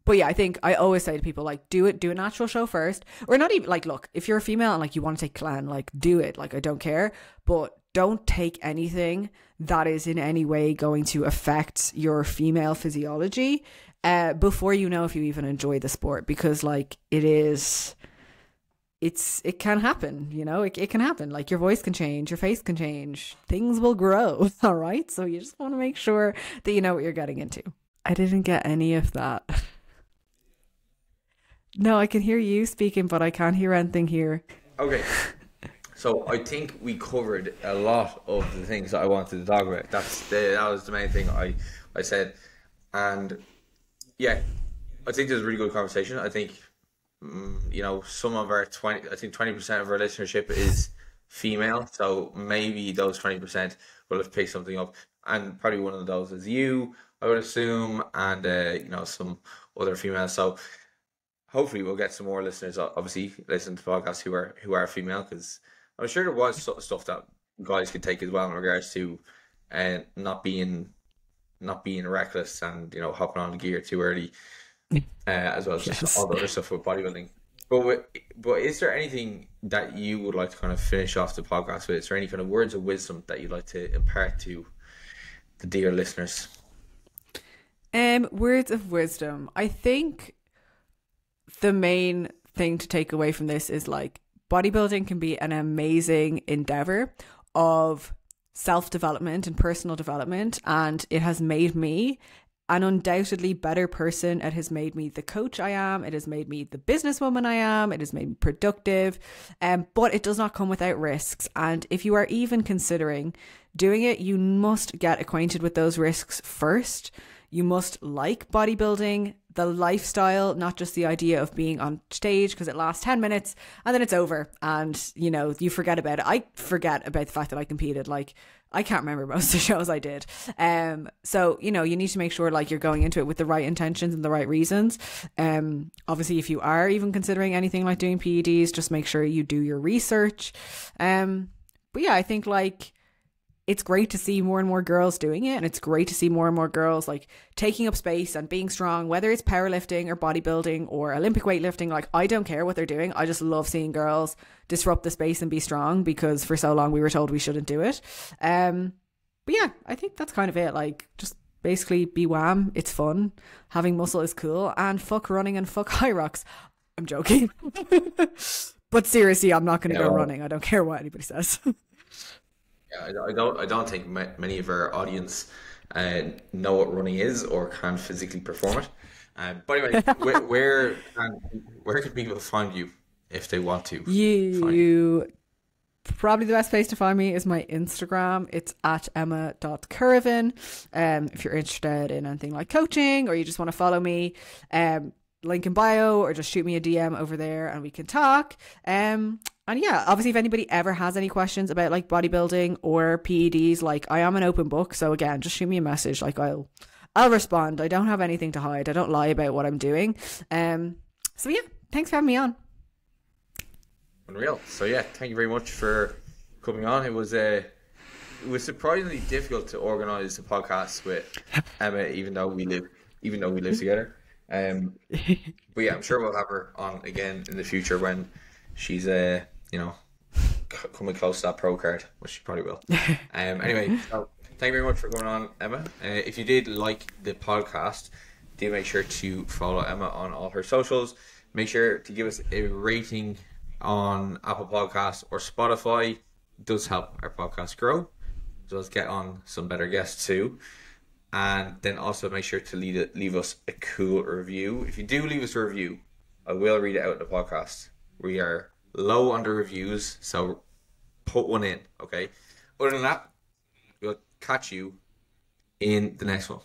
But yeah, I think I always say to people, like, do a natural show first. Or not even, like, look, if you're a female and, like, you want to take clan, like, do it. Like, I don't care. But don't take anything that is in any way going to affect your female physiology before you know if you even enjoy the sport. Because, like, it can happen, you know? It can happen. Like, your voice can change, your face can change. Things will grow, all right? So you just want to make sure that you know what you're getting into. I didn't get any of that. No, I can hear you speaking, but I can't hear anything here. Okay. So I think we covered a lot of the things that I wanted to talk about. That was the main thing I said. And yeah, I think there's a really good conversation. I think, you know, some of our 20% of our listenership is female. So maybe those 20% will have picked something up. And probably one of those is you, I would assume, and, you know, some other females. So hopefully we'll get some more listeners, obviously, listen to podcasts who are female, because I'm sure there was stuff that guys could take as well in regards to not being reckless and, you know, hopping on the gear too early, as well as just all the other stuff with bodybuilding. But is there anything that you would like to kind of finish off the podcast with? Is there any kind of words of wisdom that you'd like to impart to the dear listeners? Words of wisdom. I think the main thing to take away from this is like bodybuilding can be an amazing endeavor of self-development and personal development, and it has made me an undoubtedly better person. It has made me the coach I am. It has made me the businesswoman I am. It has made me productive, but it does not come without risks. And if you are even considering doing it, you must get acquainted with those risks first. You must like bodybuilding, the lifestyle, not just the idea of being on stage, because it lasts 10 minutes and then it's over and, you know, you forget about it. I forget about the fact that I competed. Like, I can't remember most of the shows I did. So, you know, you need to make sure like you're going into it with the right intentions and the right reasons. Obviously, if you are even considering anything like doing PEDs, just make sure you do your research. But yeah, I think like it's great to see more and more girls doing it, and it's great to see more and more girls like taking up space and being strong, whether it's powerlifting or bodybuilding or Olympic weightlifting. Like, I don't care what they're doing. I just love seeing girls disrupt the space and be strong, because for so long we were told we shouldn't do it. But yeah, I think that's kind of it. Like, just basically be wham. It's fun. Having muscle is cool, and fuck running and fuck high rocks. I'm joking. But seriously, I'm not going to go running. I don't care what anybody says. Yeah, I don't think many of our audience know what running is or can physically perform it. But anyway, where can people find you if they want to? You probably the best place to find me is my Instagram. It's at emma.currivan. If you're interested in anything like coaching, or you just want to follow me, link in bio, or just shoot me a DM over there and we can talk. And yeah, obviously if anybody ever has any questions about like bodybuilding or PEDs, like I am an open book. So again, just shoot me a message. Like I'll respond. I don't have anything to hide. I don't lie about what I'm doing. So yeah, thanks for having me on. Unreal. So yeah, thank you very much for coming on. It was surprisingly difficult to organize the podcast with Emma, even though we live together. But yeah, I'm sure we'll have her on again in the future when she's you know, coming close to that pro card, which she probably will. Anyway, so thank you very much for coming on, Emma. If you did like the podcast, do make sure to follow Emma on all her socials. Make sure to give us a rating on Apple Podcasts or Spotify. It does help our podcast grow. as well as get on some better guests too. And then also make sure to leave us a cool review. If you do leave us a review, I will read it out in the podcast. We are low on the reviews, so put one in, okay? Other than that, we'll catch you in the next one.